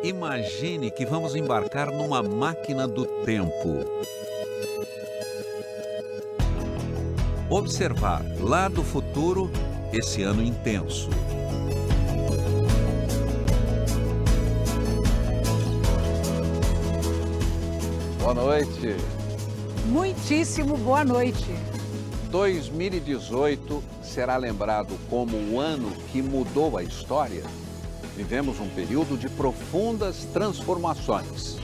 Imagine que vamos embarcar numa máquina do tempo. Observar lá do futuro esse ano intenso. Boa noite. Muitíssimo boa noite. 2018 será lembrado como o ano que mudou a história? Vivemos um período de profundas transformações.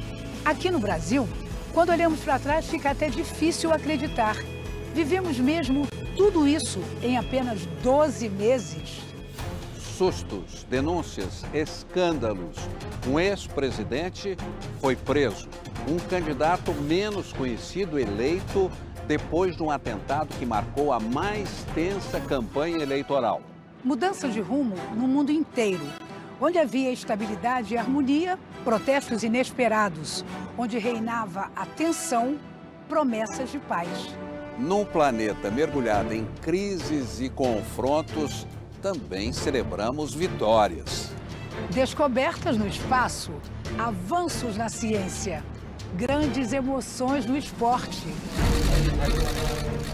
Aqui no Brasil, quando olhamos para trás, fica até difícil acreditar. Vivemos mesmo tudo isso em apenas 12 meses. Sustos, denúncias, escândalos. Um ex-presidente foi preso. Um candidato menos conhecido eleito depois de um atentado que marcou a mais tensa campanha eleitoral. Mudança de rumo no mundo inteiro. Onde havia estabilidade e harmonia, protestos inesperados. Onde reinava a tensão, promessas de paz. Num planeta mergulhado em crises e confrontos, também celebramos vitórias. Descobertas no espaço, avanços na ciência, grandes emoções no esporte.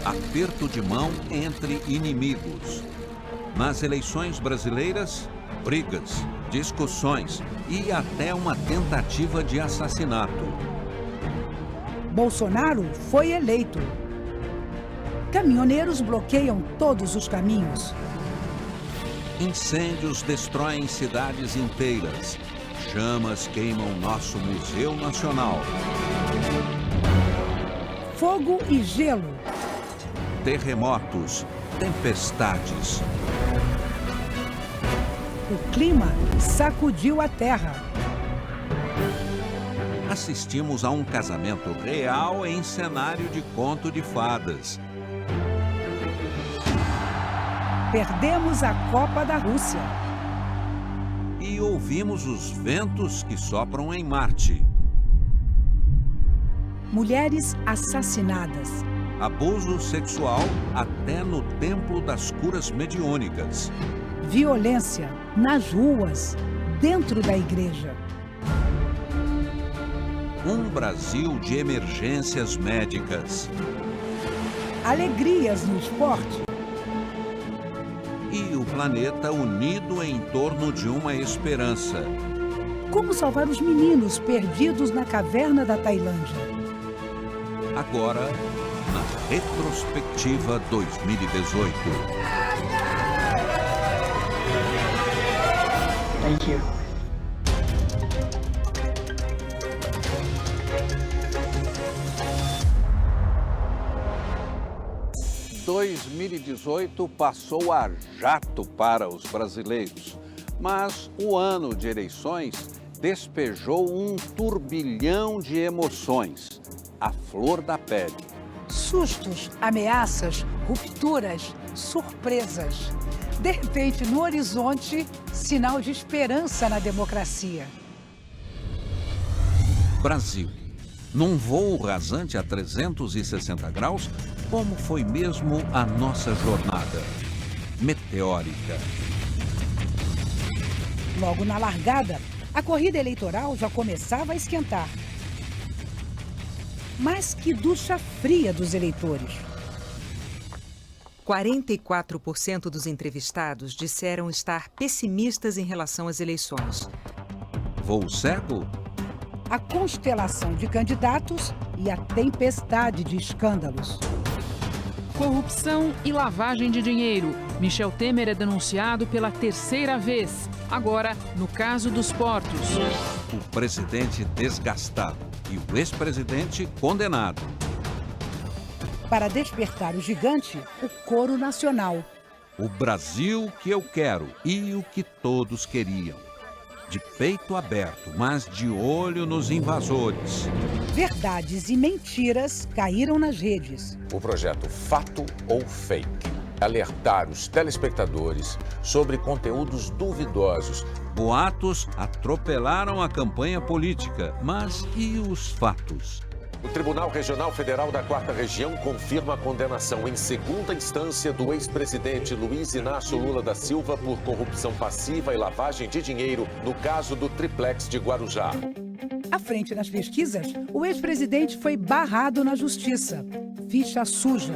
Aperto de mão entre inimigos. Nas eleições brasileiras, brigas, discussões e até uma tentativa de assassinato. Bolsonaro foi eleito. Caminhoneiros bloqueiam todos os caminhos. Incêndios destroem cidades inteiras. Chamas queimam nosso Museu Nacional. Fogo e gelo. Terremotos, tempestades. O clima sacudiu a terra. Assistimos a um casamento real em cenário de conto de fadas. Perdemos a Copa da Rússia. E ouvimos os ventos que sopram em Marte. Mulheres assassinadas. Abuso sexual até no Templo das Curas Mediúnicas. Violência nas ruas, dentro da igreja. Um Brasil de emergências médicas. Alegrias no esporte. E o planeta unido em torno de uma esperança. Como salvar os meninos perdidos na caverna da Tailândia. Agora, na retrospectiva 2018. Thank you. Em 2018 passou a jato para os brasileiros, mas o ano de eleições despejou um turbilhão de emoções, à flor da pele. Sustos, ameaças, rupturas, surpresas. De repente, no horizonte, sinal de esperança na democracia. Brasil. Num voo rasante a 360 graus, como foi mesmo a nossa jornada? Meteórica. Logo na largada, a corrida eleitoral já começava a esquentar. Mas que ducha fria dos eleitores. 44% dos entrevistados disseram estar pessimistas em relação às eleições. Voo cego? A constelação de candidatos e a tempestade de escândalos. Corrupção e lavagem de dinheiro. Michel Temer é denunciado pela terceira vez. Agora, no caso dos portos. O presidente desgastado e o ex-presidente condenado. Para despertar o gigante, o coro nacional. O Brasil que eu quero e o que todos queriam. De peito aberto, mas de olho nos invasores. Verdades e mentiras caíram nas redes. O projeto Fato ou Fake. Alertar os telespectadores sobre conteúdos duvidosos. Boatos atropelaram a campanha política, mas e os fatos? O Tribunal Regional Federal da 4ª Região confirma a condenação em segunda instância do ex-presidente Luiz Inácio Lula da Silva por corrupção passiva e lavagem de dinheiro no caso do triplex de Guarujá. À frente nas pesquisas, o ex-presidente foi barrado na justiça. Ficha suja.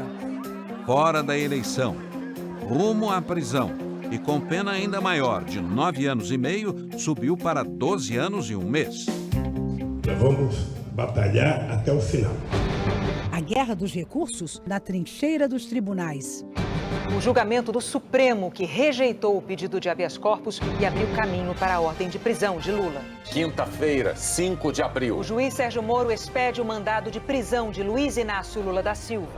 Fora da eleição, rumo à prisão e com pena ainda maior, de 9 anos e meio, subiu para 12 anos e 1 mês. Nós vamos batalhar até o final. A guerra dos recursos na trincheira dos tribunais. O julgamento do Supremo, que rejeitou o pedido de habeas corpus e abriu caminho para a ordem de prisão de Lula. Quinta-feira, 5 de abril. O juiz Sérgio Moro expede o mandado de prisão de Luiz Inácio Lula da Silva.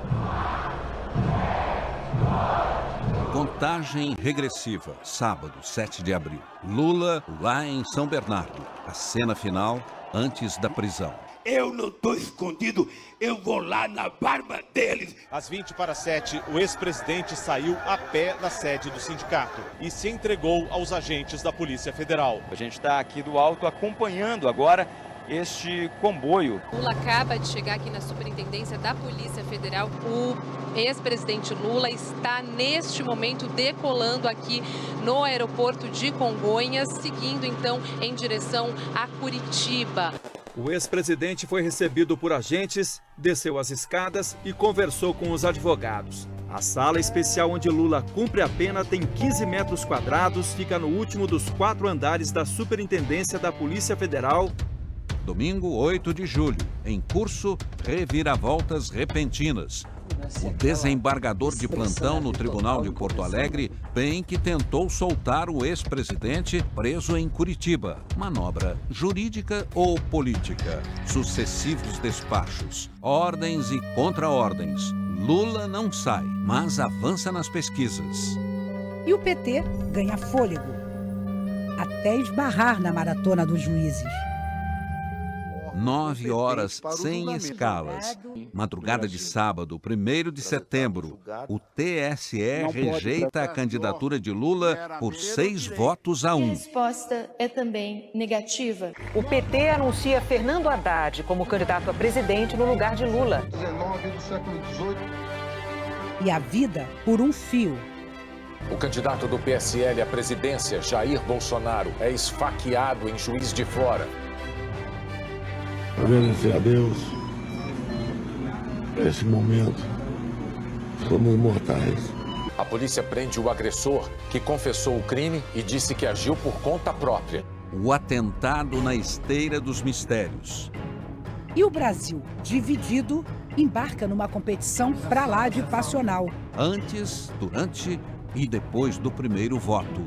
Contagem regressiva, sábado, 7 de abril. Lula lá em São Bernardo. A cena final antes da prisão. Eu não estou escondido, eu vou lá na barba deles. Às 7:20, o ex-presidente saiu a pé da sede do sindicato e se entregou aos agentes da Polícia Federal. A gente está aqui do alto acompanhando agora este comboio. Lula acaba de chegar aqui na Superintendência da Polícia Federal. O ex-presidente Lula está neste momento decolando aqui no aeroporto de Congonhas, seguindo então em direção a Curitiba. O ex-presidente foi recebido por agentes, desceu as escadas e conversou com os advogados. A sala especial onde Lula cumpre a pena tem 15 metros quadrados, fica no último dos 4 andares da Superintendência da Polícia Federal. Domingo, 8 de julho, em curso, reviravoltas repentinas. O desembargador de plantão no Tribunal de Porto Alegre bem que tentou soltar o ex-presidente preso em Curitiba. Manobra jurídica ou política? Sucessivos despachos, ordens e contra-ordens. Lula não sai, mas avança nas pesquisas. E o PT ganha fôlego, até esbarrar na maratona dos juízes. 9 horas sem escalas. Madrugada de sábado, 1º de setembro, o TSE rejeita a candidatura de Lula por 6 votos a 1. A resposta é também negativa. O PT anuncia Fernando Haddad como candidato a presidente no lugar de Lula. 19 do século XVIII. E a vida por um fio. O candidato do PSL à presidência, Jair Bolsonaro, é esfaqueado em Juiz de Fora. Agradecer a Deus por esse momento. Somos mortais. A polícia prende o agressor, que confessou o crime e disse que agiu por conta própria. O atentado na esteira dos mistérios. E o Brasil, dividido, embarca numa competição pra lá de passional. Antes, durante e depois do primeiro voto.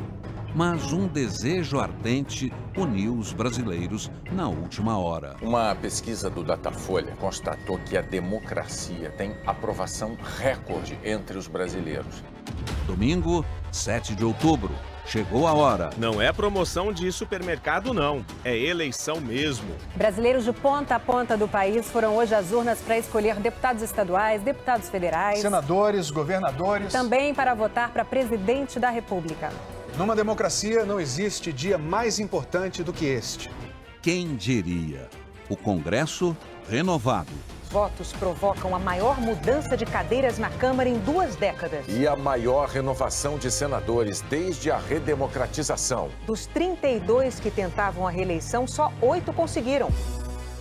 Mas um desejo ardente uniu os brasileiros na última hora. Uma pesquisa do Datafolha constatou que a democracia tem aprovação recorde entre os brasileiros. Domingo, 7 de outubro. Chegou a hora. Não é promoção de supermercado, não. É eleição mesmo. Brasileiros de ponta a ponta do país foram hoje às urnas para escolher deputados estaduais, deputados federais, senadores, governadores. Também para votar para presidente da República. Numa democracia não existe dia mais importante do que este. Quem diria? O Congresso renovado. Votos provocam a maior mudança de cadeiras na Câmara em 2 décadas. E a maior renovação de senadores desde a redemocratização. Dos 32 que tentavam a reeleição, só 8 conseguiram.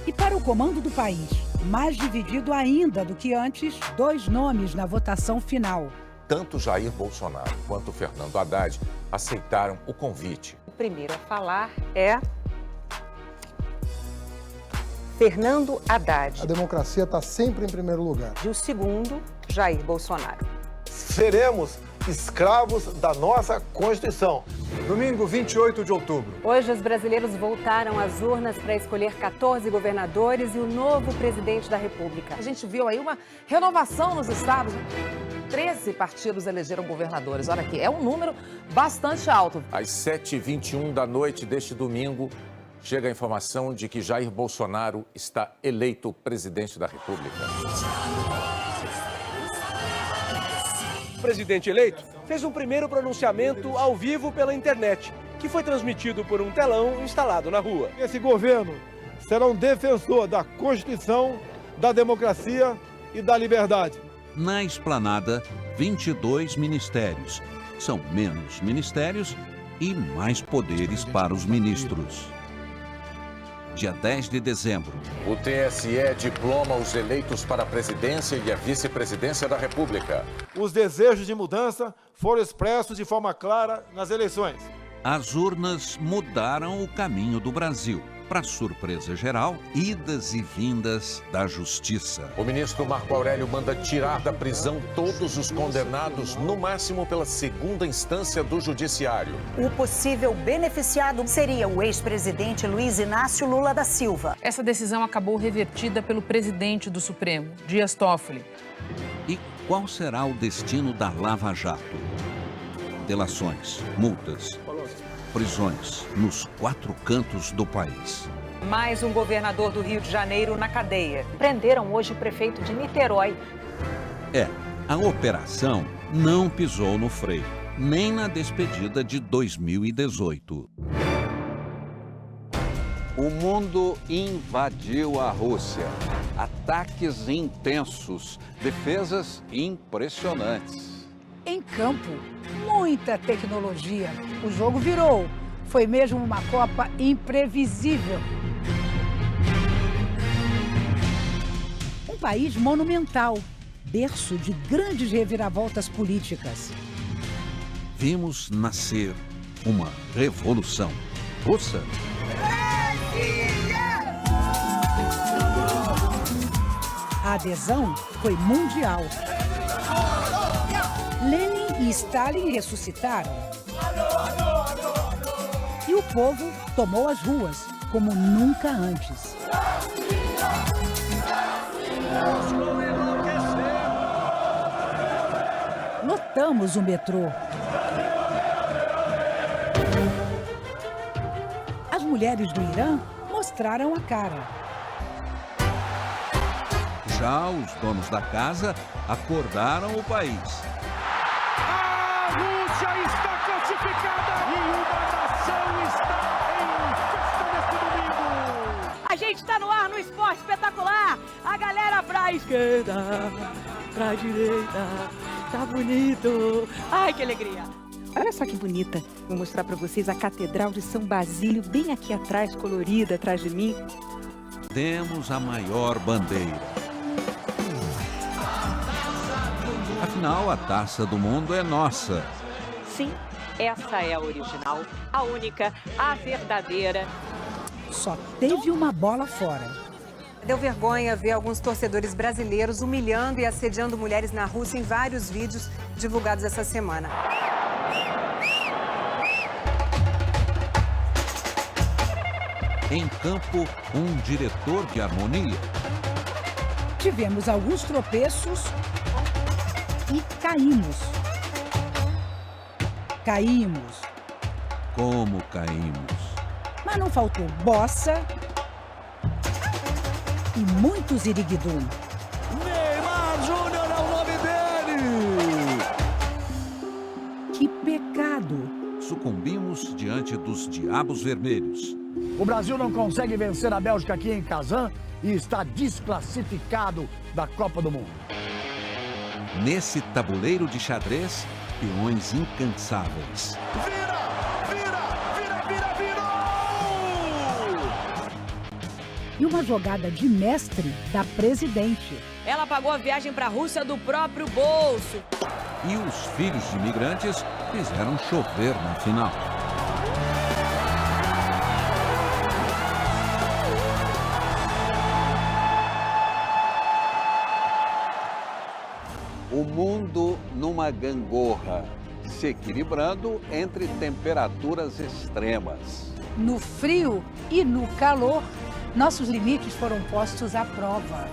E para o comando do país, mais dividido ainda do que antes, 2 nomes na votação final. Tanto Jair Bolsonaro quanto Fernando Haddad aceitaram o convite. O primeiro a falar é Fernando Haddad. A democracia está sempre em primeiro lugar. E o segundo, Jair Bolsonaro. Seremos escravos da nossa Constituição. Domingo, 28 de outubro. Hoje, os brasileiros voltaram às urnas para escolher 14 governadores e o novo presidente da República. A gente viu aí uma renovação nos estados. 13 partidos elegeram governadores. Olha aqui, é um número bastante alto. Às 7h21 da noite deste domingo, chega a informação de que Jair Bolsonaro está eleito presidente da República. O presidente eleito fez um primeiro pronunciamento ao vivo pela internet, que foi transmitido por um telão instalado na rua. Esse governo será um defensor da Constituição, da democracia e da liberdade. Na esplanada, 22 ministérios. São menos ministérios e mais poderes para os ministros. Dia 10 de dezembro. O TSE diploma os eleitos para a presidência e a vice-presidência da República. Os desejos de mudança foram expressos de forma clara nas eleições. As urnas mudaram o caminho do Brasil. Para surpresa geral, idas e vindas da justiça. O ministro Marco Aurélio manda tirar da prisão todos os condenados, no máximo pela segunda instância do judiciário. O possível beneficiado seria o ex-presidente Luiz Inácio Lula da Silva. Essa decisão acabou revertida pelo presidente do Supremo, Dias Toffoli. E qual será o destino da Lava Jato? Delações, multas, prisões nos 4 cantos do país. Mais um governador do Rio de Janeiro na cadeia. Prenderam hoje o prefeito de Niterói. A operação não pisou no freio, nem na despedida de 2018. O mundo invadiu a Rússia. Ataques intensos, defesas impressionantes. Em campo, muita tecnologia. O jogo virou. Foi mesmo uma Copa imprevisível. Um país monumental, berço de grandes reviravoltas políticas. Vimos nascer uma revolução russa. A adesão foi mundial. Lenin e Stalin ressuscitaram. E o povo tomou as ruas como nunca antes. Lotamos o metrô. As mulheres do Irã mostraram a cara. Já os donos da casa acordaram o país. A Rússia está classificada e uma nação está em festa neste domingo. A gente está no ar no Esporte Espetacular. A galera pra esquerda, pra direita. Tá bonito. Ai, que alegria. Olha só que bonita. Vou mostrar para vocês a Catedral de São Basílio, bem aqui atrás, colorida, atrás de mim. Temos a maior bandeira. Afinal, a Taça do Mundo é nossa. Sim, essa é a original, a única, a verdadeira. Só teve uma bola fora. Deu vergonha ver alguns torcedores brasileiros humilhando e assediando mulheres na Rússia em vários vídeos divulgados essa semana. Em campo, um diretor de harmonia. Tivemos alguns tropeços e caímos. Caímos. Como caímos? Mas não faltou bossa e muito ziriguidum. Neymar Júnior é o nome dele! Que pecado! Sucumbimos diante dos Diabos Vermelhos. O Brasil não consegue vencer a Bélgica aqui em Kazan e está desclassificado da Copa do Mundo. Nesse tabuleiro de xadrez, peões incansáveis. E uma jogada de mestre da presidente. Ela pagou a viagem para a Rússia do próprio bolso. E os filhos de imigrantes fizeram chover na final. O mundo numa gangorra, se equilibrando entre temperaturas extremas. No frio e no calor, nossos limites foram postos à prova.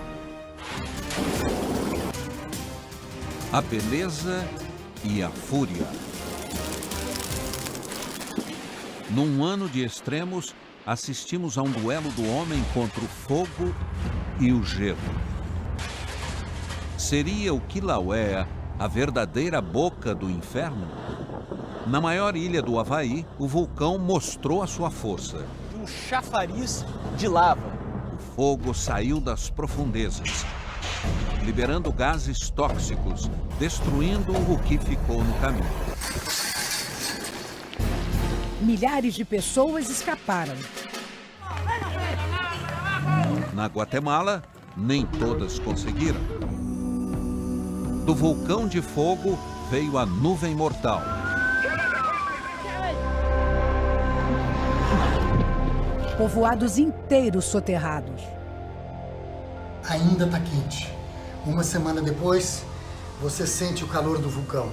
A beleza e a fúria. Num ano de extremos, assistimos a um duelo do homem contra o fogo e o gelo. Seria o Kilauea a verdadeira boca do inferno? Na maior ilha do Havaí, o vulcão mostrou a sua força. Um chafariz de lava. O fogo saiu das profundezas, liberando gases tóxicos, destruindo o que ficou no caminho. Milhares de pessoas escaparam. Na Guatemala, nem todas conseguiram. Do vulcão de fogo veio a nuvem mortal. Povoados inteiros soterrados. Ainda está quente. Uma semana depois, você sente o calor do vulcão.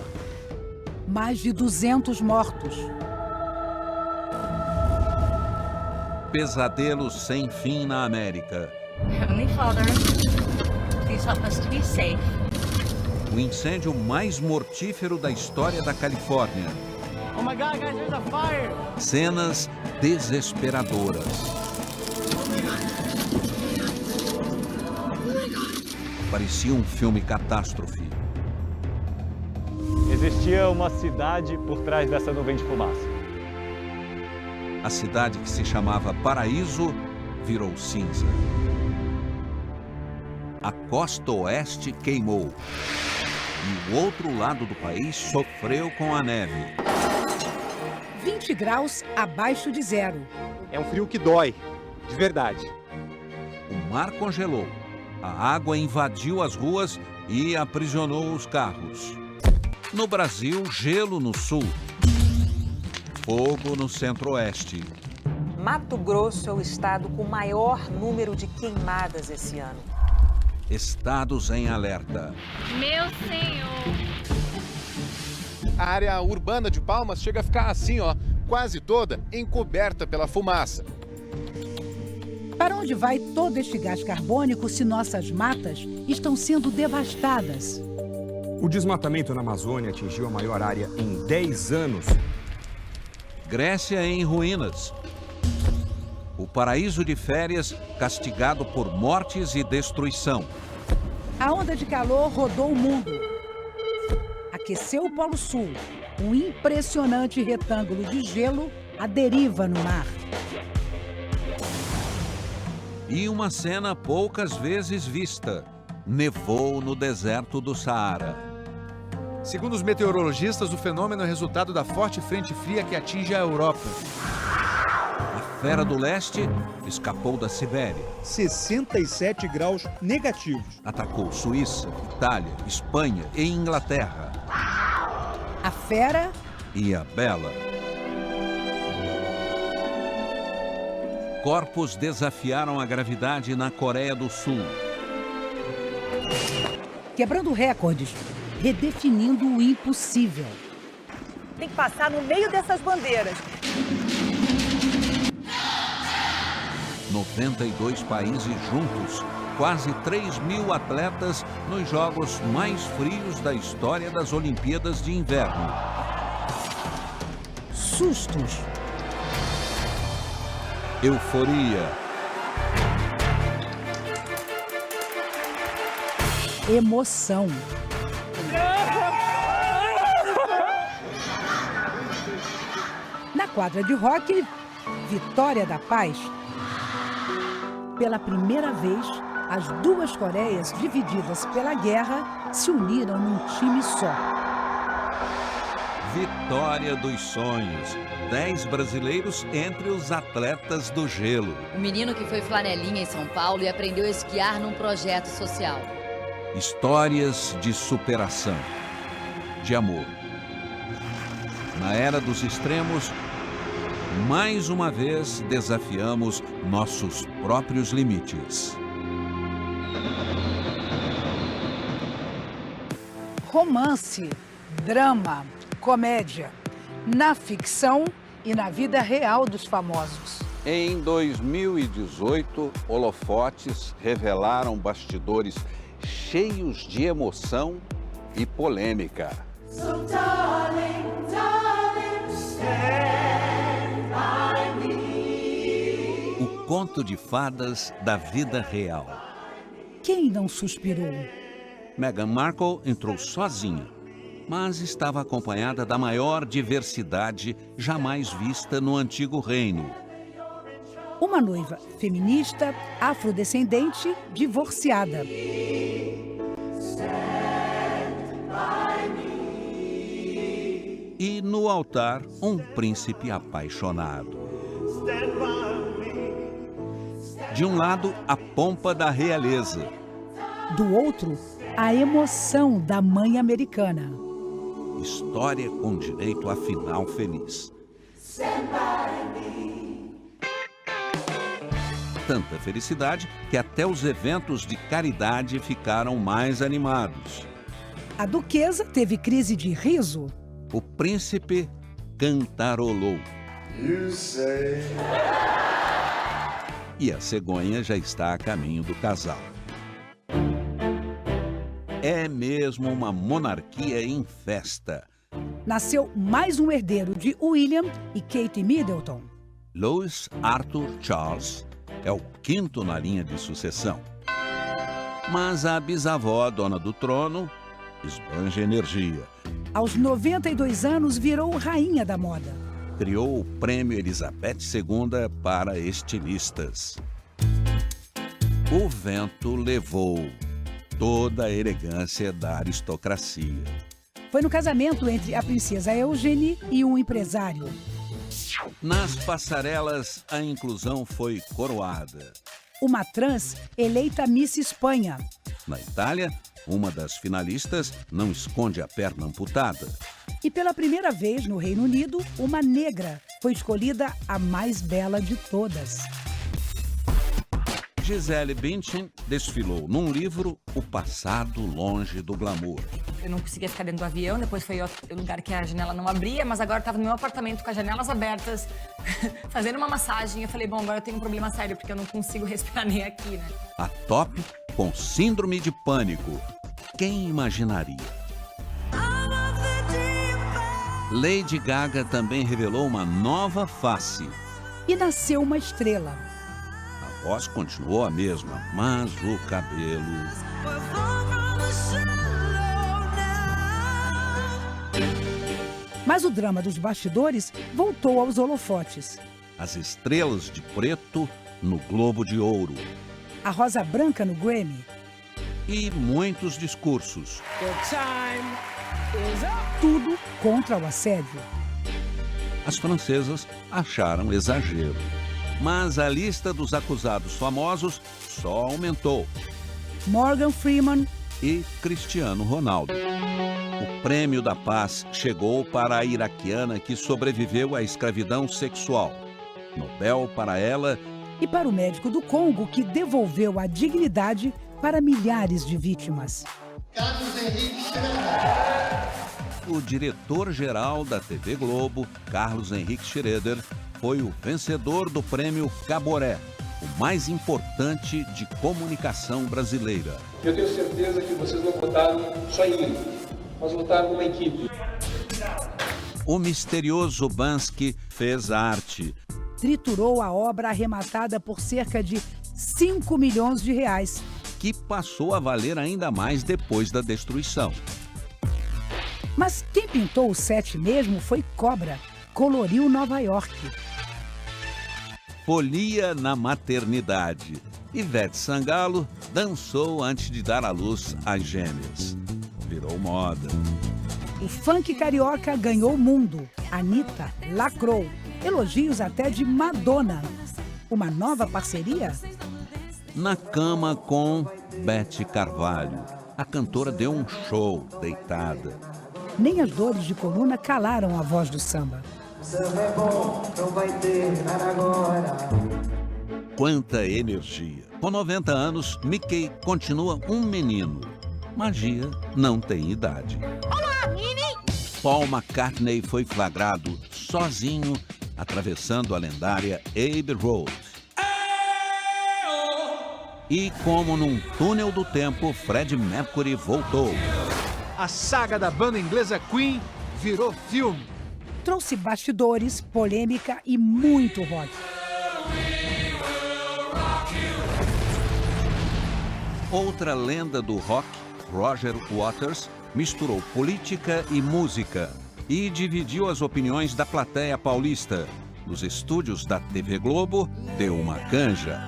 Mais de 200 mortos. Pesadelos sem fim na América. Heavenly Father, please help us to be safe. O incêndio mais mortífero da história da Califórnia. Oh my God, guys, there's a fire! Cenas desesperadoras. Parecia um filme catástrofe. Existia uma cidade por trás dessa nuvem de fumaça. A cidade que se chamava Paraíso virou cinza. A costa oeste queimou. E o outro lado do país sofreu com a neve. 20 graus abaixo de zero. É um frio que dói, de verdade. O mar congelou. A água invadiu as ruas e aprisionou os carros. No Brasil, gelo no sul. Fogo no centro-oeste. Mato Grosso é o estado com maior número de queimadas esse ano. Estados em alerta. Meu Senhor! A área urbana de Palmas chega a ficar assim, ó, quase toda encoberta pela fumaça. Para onde vai todo este gás carbônico se nossas matas estão sendo devastadas? O desmatamento na Amazônia atingiu a maior área em 10 anos. Grécia em ruínas. O paraíso de férias castigado por mortes e destruição. A onda de calor rodou o mundo. Aqueceu o Polo Sul, um impressionante retângulo de gelo à deriva no mar. E uma cena poucas vezes vista. Nevou no deserto do Saara. Segundo os meteorologistas, o fenômeno é resultado da forte frente fria que atinge a Europa. A Fera do Leste escapou da Sibéria. 67 graus negativos. Atacou Suíça, Itália, Espanha e Inglaterra. A Fera e a Bela. Corpos desafiaram a gravidade na Coreia do Sul. Quebrando recordes, redefinindo o impossível. Tem que passar no meio dessas bandeiras. 92 países juntos, quase 3.000 atletas nos jogos mais frios da história das Olimpíadas de Inverno. Sustos. Euforia. Emoção. Na quadra de hóquei, Vitória da Paz. Pela primeira vez, as duas Coreias, divididas pela guerra, se uniram num time só. Vitória dos sonhos. 10 brasileiros entre os atletas do gelo. O menino que foi flanelinha em São Paulo e aprendeu a esquiar num projeto social. Histórias de superação, de amor. Na era dos extremos, mais uma vez desafiamos nossos próprios limites. Romance, drama, comédia, na ficção e na vida real dos famosos. Em 2018, holofotes revelaram bastidores cheios de emoção e polêmica. So darling, darling, stand by me. O conto de fadas da vida real. Quem não suspirou? Meghan Markle entrou sozinha, mas estava acompanhada da maior diversidade jamais vista no antigo reino. Uma noiva feminista, afrodescendente, divorciada. E no altar, um príncipe apaixonado. De um lado, a pompa da realeza. Do outro, a emoção da mãe americana. História com direito a final feliz. Tanta felicidade que até os eventos de caridade ficaram mais animados. A duquesa teve crise de riso. O príncipe cantarolou. You say... E a cegonha já está a caminho do casal. É mesmo uma monarquia em festa. Nasceu mais um herdeiro de William e Kate Middleton. Louis Arthur Charles é o quinto na linha de sucessão. Mas a bisavó, dona do trono, esbanja energia. Aos 92 anos, virou rainha da moda. Criou o Prêmio Elizabeth II para estilistas. O vento levou toda a elegância da aristocracia. Foi no casamento entre a princesa Eugenie e um empresário. Nas passarelas, a inclusão foi coroada. Uma trans eleita Miss Espanha. Na Itália, uma das finalistas não esconde a perna amputada. E pela primeira vez no Reino Unido, uma negra foi escolhida a mais bela de todas. Gisele Bündchen desfilou num livro O Passado Longe do Glamour. Eu não conseguia ficar dentro do avião, depois foi outro lugar que a janela não abria, mas agora estava no meu apartamento com as janelas abertas, fazendo uma massagem. Eu falei, bom, agora eu tenho um problema sério, porque eu não consigo respirar nem aqui, né? A top com síndrome de pânico. Quem imaginaria? Lady Gaga também revelou uma nova face. E nasceu uma estrela. A voz continuou a mesma, mas o cabelo... Mas o drama dos bastidores voltou aos holofotes. As estrelas de preto no Globo de Ouro. A rosa branca no Grammy. E muitos discursos. Tudo contra o assédio. As francesas acharam exagero. Mas a lista dos acusados famosos só aumentou. Morgan Freeman e Cristiano Ronaldo. O Prêmio da Paz chegou para a iraquiana que sobreviveu à escravidão sexual. Nobel para ela. E para o médico do Congo que devolveu a dignidade para milhares de vítimas. Carlos Henrique Schroeder. O diretor-geral da TV Globo, Carlos Henrique Schroeder, foi o vencedor do Prêmio Caboré, o mais importante de comunicação brasileira. Eu tenho certeza que vocês não votaram só em mim, mas votaram numa equipe. O misterioso Bansky fez arte. Triturou a obra arrematada por cerca de 5 milhões de reais. Que passou a valer ainda mais depois da destruição. Mas quem pintou o set mesmo foi Cobra, coloriu Nova York. Folia na maternidade. Ivete Sangalo dançou antes de dar à luz às gêmeas. Virou moda. O funk carioca ganhou o mundo. Anitta lacrou. Elogios até de Madonna. Uma nova parceria? Na cama com Beth Carvalho. A cantora deu um show deitada. Nem as dores de coluna calaram a voz do samba. Samba é bom, não vai ter nada agora. Quanta energia. Com 90 anos, Mickey continua um menino. Magia não tem idade. Olá, Minnie! Paul McCartney foi flagrado sozinho atravessando a lendária Abbey Road. E como num túnel do tempo, Freddie Mercury voltou. A saga da banda inglesa Queen virou filme. Trouxe bastidores, polêmica e muito rock. Outra lenda do rock, Roger Waters, misturou política e música e dividiu as opiniões da plateia paulista. nos estúdios da TV Globo, deu uma canja.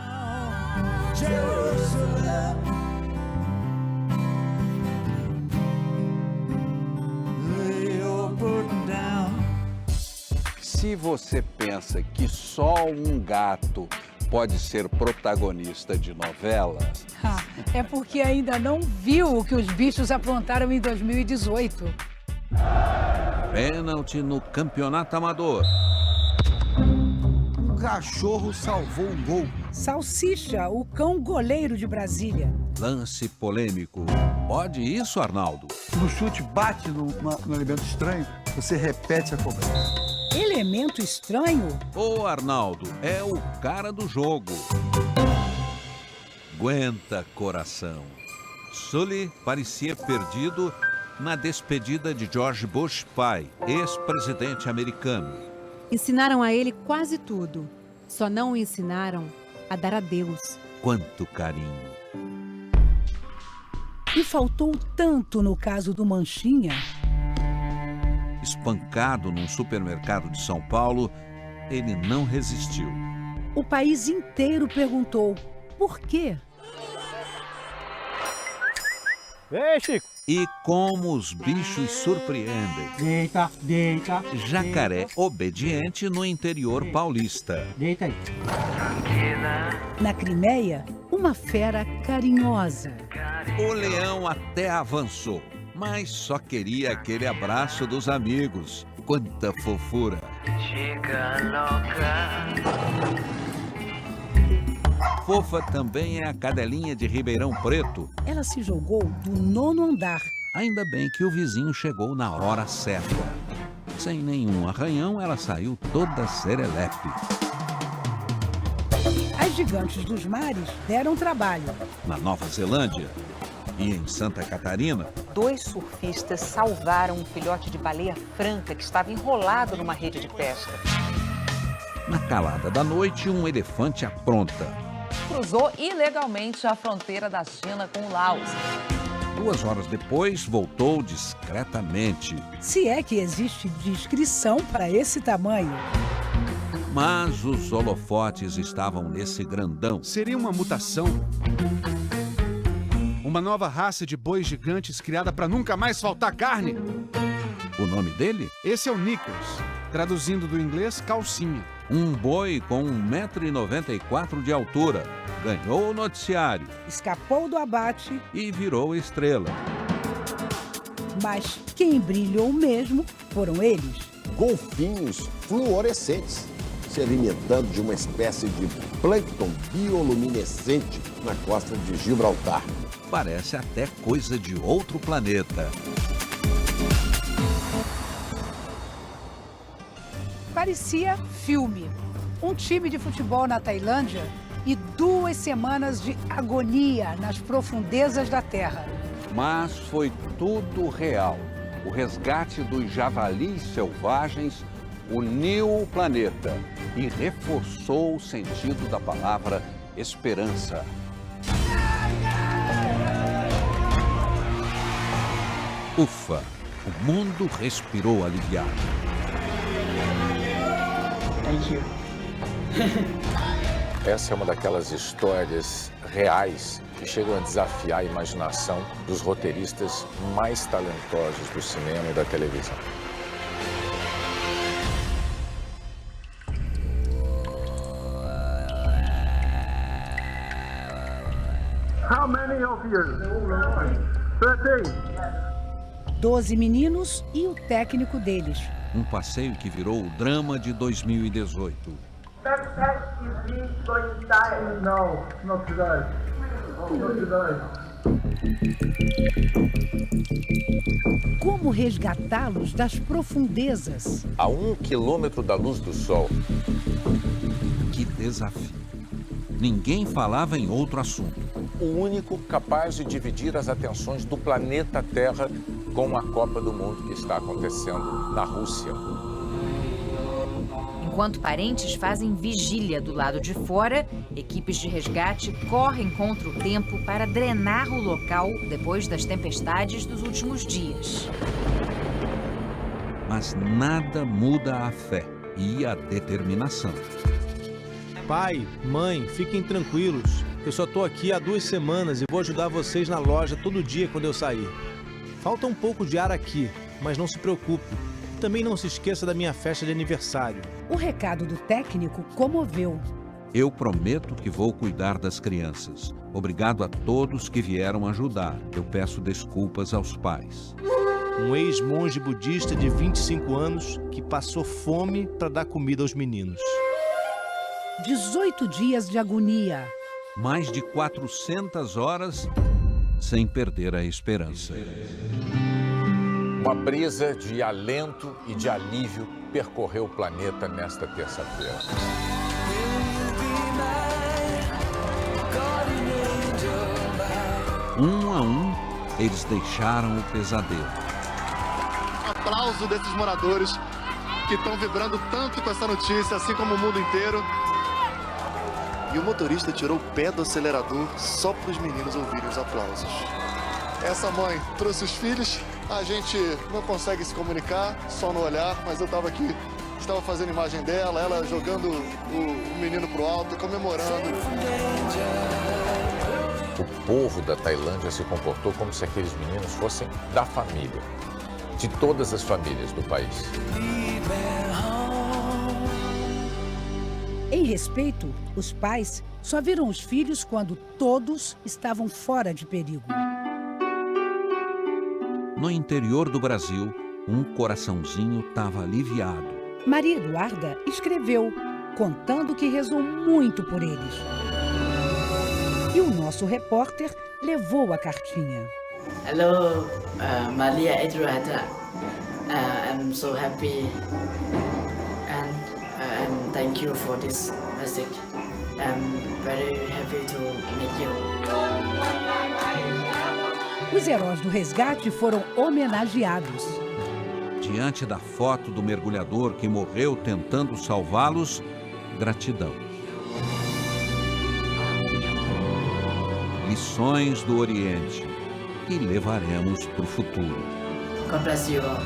Se você pensa que só um gato pode ser protagonista de novela... É porque ainda não viu o que os bichos aprontaram em 2018. Pênalti no campeonato amador. Um cachorro salvou um gol. Salsicha, o cão goleiro de Brasília. Lance polêmico. Pode isso, Arnaldo? No chute bate no elemento estranho, você repete a cobrança. Elemento estranho? Ô, Arnaldo, é o cara do jogo. Aguenta, coração. Sully parecia perdido na despedida de George Bush pai, ex-presidente americano. Ensinaram a ele quase tudo. Só não o ensinaram a dar adeus. Quanto carinho. E faltou tanto no caso do Manchinha. Espancado num supermercado de São Paulo, ele não resistiu. O país inteiro perguntou por quê? Ei, Chico! E como os bichos surpreendem. Deita, deita. Jacaré obediente no interior paulista. Deita aí. Na Crimeia, uma fera carinhosa. O leão até avançou, mas só queria aquele abraço dos amigos. Quanta fofura! Chica louca. Fofa também é a cadelinha de Ribeirão Preto. Ela se jogou do 9º andar. Ainda bem que o vizinho chegou na hora certa. Sem nenhum arranhão, ela saiu toda serelepe. As gigantes dos mares deram trabalho. Na Nova Zelândia e em Santa Catarina, 2 surfistas salvaram um filhote de baleia franca que estava enrolado numa rede de pesca. na calada da noite, um elefante apronta. Cruzou ilegalmente a fronteira da China com o Laos. 2 horas depois, voltou discretamente. Se é que existe discrição para esse tamanho. Mas os holofotes estavam nesse grandão. Seria uma mutação? Uma nova raça de bois gigantes criada para nunca mais faltar carne? O nome dele? Esse é o Nicholas, traduzindo do inglês, calcinha. Um boi com 1,94 m de altura. Ganhou o noticiário. Escapou do abate. E virou estrela. Mas quem brilhou mesmo foram eles. Golfinhos fluorescentes, se alimentando de uma espécie de plâncton bioluminescente na costa de Gibraltar. Parece até coisa de outro planeta. Parecia filme. Um time de futebol na Tailândia e 2 semanas de agonia nas profundezas da Terra. Mas foi tudo real. O resgate dos javalis selvagens uniu o planeta e reforçou o sentido da palavra esperança. Ufa! O mundo respirou aliviado. Thank you. Essa é uma daquelas histórias reais que chegam a desafiar a imaginação dos roteiristas mais talentosos do cinema e da televisão. How many of you? 13. 12 meninos e o técnico deles. Um passeio que virou o drama de 2018. Backpack is being going inside. No, not today. Not today. Como resgatá-los das profundezas? A 1 quilômetro da luz do sol. Que desafio. Ninguém falava em outro assunto. O único capaz de dividir as atenções do planeta Terra com a Copa do Mundo que está acontecendo na Rússia. Enquanto parentes fazem vigília do lado de fora, equipes de resgate correm contra o tempo para drenar o local depois das tempestades dos últimos dias. Mas nada muda a fé e a determinação. Pai, mãe, fiquem tranquilos. Eu só tô aqui há 2 semanas e vou ajudar vocês na loja todo dia quando eu sair. Falta um pouco de ar aqui, mas não se preocupe. Também não se esqueça da minha festa de aniversário. O recado do técnico comoveu. Eu prometo que vou cuidar das crianças. Obrigado a todos que vieram ajudar. Eu peço desculpas aos pais. Um ex-monge budista de 25 anos que passou fome para dar comida aos meninos. 18 dias de agonia. Mais de 400 horas sem perder a esperança. Uma brisa de alento e de alívio percorreu o planeta nesta terça-feira. Um a um, eles deixaram o pesadelo. Aplauso desses moradores que estão vibrando tanto com essa notícia, assim como o mundo inteiro. E o motorista tirou o pé do acelerador só para os meninos ouvirem os aplausos. Essa mãe trouxe os filhos, a gente não consegue se comunicar, só no olhar, mas eu estava aqui, estava fazendo a imagem dela, ela jogando o menino pro alto, comemorando. O povo da Tailândia se comportou como se aqueles meninos fossem da família, de todas as famílias do país. Em respeito, os pais só viram os filhos quando todos estavam fora de perigo. No interior do Brasil, um coraçãozinho estava aliviado. Maria Eduarda escreveu, contando que rezou muito por eles. E o nosso repórter levou a cartinha. Hello, Maria Eduarda. I'm so happy and thank you for this message. I'm very happy to meet you. Os heróis do resgate foram homenageados. Diante da foto do mergulhador que morreu tentando salvá-los, gratidão. Lições do Oriente que levaremos para o futuro. God bless you all.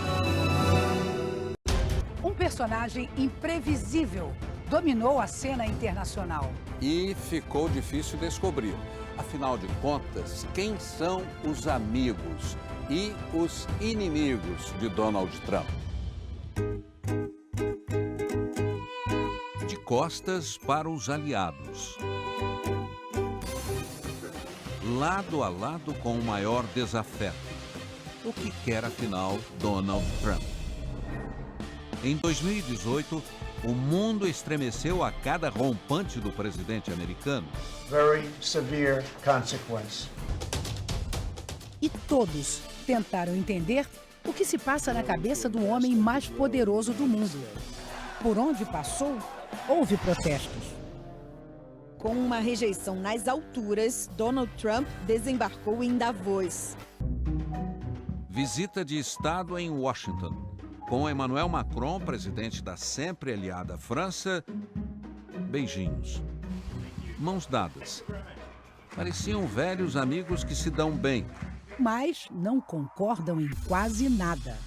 Um personagem imprevisível dominou a cena internacional. E ficou difícil descobrir. Afinal de contas, quem são os amigos e os inimigos de Donald Trump? De costas para os aliados. Lado a lado com o maior desafeto. O que quer, afinal, Donald Trump? Em 2018, o mundo estremeceu a cada rompante do presidente americano. Very severe consequence. E todos tentaram entender o que se passa na cabeça do homem mais poderoso do mundo. Por onde passou, houve protestos. Com uma rejeição nas alturas, Donald Trump desembarcou em Davos. Visita de Estado em Washington, com Emmanuel Macron, presidente da sempre aliada França. Beijinhos. Mãos dadas. Pareciam velhos amigos que se dão bem. Mas não concordam em quase nada.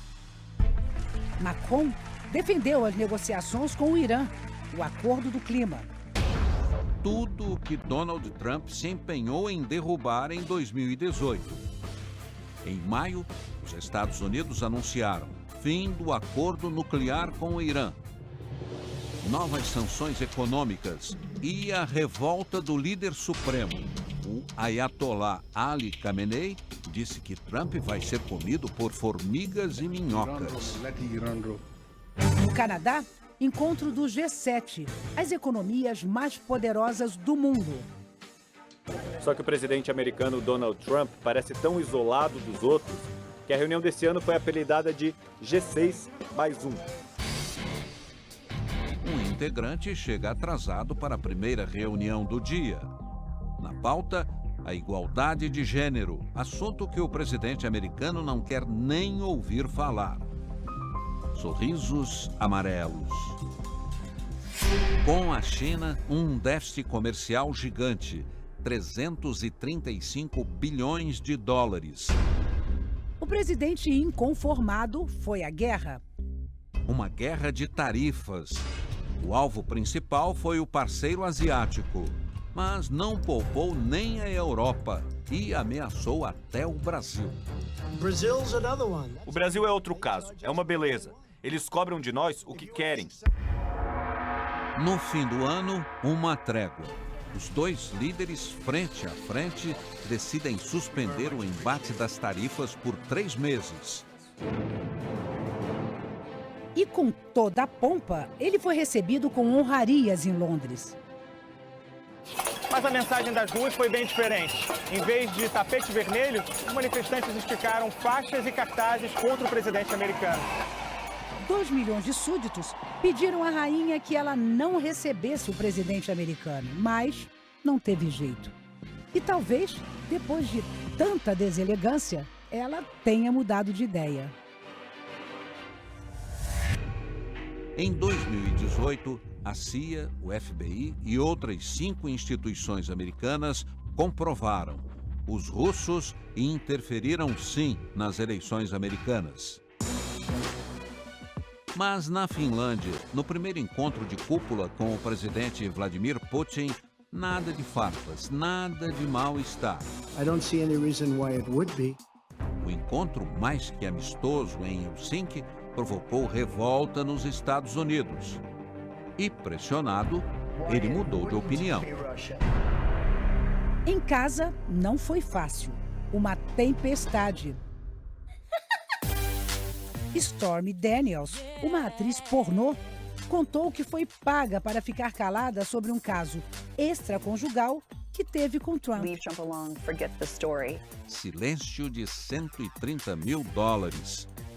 Macron defendeu as negociações com o Irã, o acordo do clima. Tudo o que Donald Trump se empenhou em derrubar em 2018. Em maio, os Estados Unidos anunciaram fim do acordo nuclear com o Irã, novas sanções econômicas e a revolta do líder supremo. O Ayatollah Ali Khamenei disse que Trump vai ser comido por formigas e minhocas. No Canadá, encontro do G7, as economias mais poderosas do mundo. Só que o presidente americano Donald Trump parece tão isolado dos outros que a reunião desse ano foi apelidada de G6+1. Um integrante chega atrasado para a primeira reunião do dia. Na pauta, a igualdade de gênero, assunto que o presidente americano não quer nem ouvir falar. Sorrisos amarelos. Com a China, um déficit comercial gigante, 335 bilhões de dólares. O presidente inconformado foi à guerra. Uma guerra de tarifas, O alvo principal foi o parceiro asiático, mas não poupou nem a Europa e ameaçou até o Brasil. O Brasil é outro caso, é uma beleza. Eles cobram de nós o que querem. No fim do ano, uma trégua. Os dois líderes, frente a frente, decidem suspender o embate das tarifas por 3 meses. E com toda a pompa, ele foi recebido com honrarias em Londres. Mas a mensagem das ruas foi bem diferente. Em vez de tapete vermelho, os manifestantes esticaram faixas e cartazes contra o presidente americano. 2 milhões de súditos pediram à rainha que ela não recebesse o presidente americano, mas não teve jeito. E talvez, depois de tanta deselegância, ela tenha mudado de ideia. Em 2018, a CIA, o FBI e outras 5 instituições americanas comprovaram: os russos interferiram sim nas eleições americanas. Mas na Finlândia, no primeiro encontro de cúpula com o presidente Vladimir Putin, nada de farpas, nada de mal-estar. I don't see any reason why it would be. O encontro mais que amistoso em Helsinki provocou revolta nos Estados Unidos. E, pressionado, ele mudou de opinião. Em casa, não foi fácil. Uma tempestade. Stormy Daniels, uma atriz pornô, contou que foi paga para ficar calada sobre um caso extraconjugal que teve com Trump. Silêncio de $130 mil.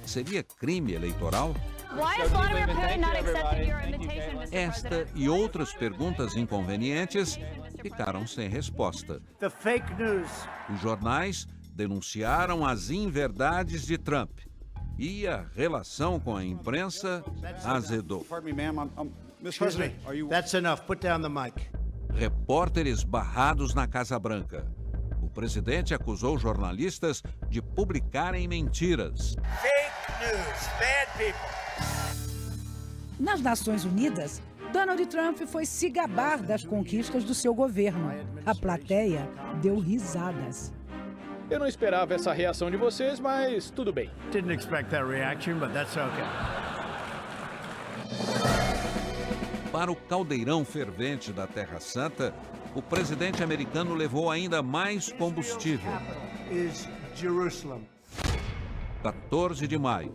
Seria crime eleitoral? Esta e outras perguntas inconvenientes ficaram sem resposta. Os jornais denunciaram as inverdades de Trump e a relação com a imprensa azedou. That's enough. Put down the mic. Repórteres barrados na Casa Branca. O presidente acusou jornalistas de publicarem mentiras. Fake news, bad people. Nas Nações Unidas, Donald Trump foi se gabar das conquistas do seu governo. A plateia deu risadas. Eu não esperava essa reação de vocês, mas tudo bem. Didn't expect that reaction, but that's okay. Para o caldeirão fervente da Terra Santa, o presidente americano levou ainda mais combustível. 14 de maio,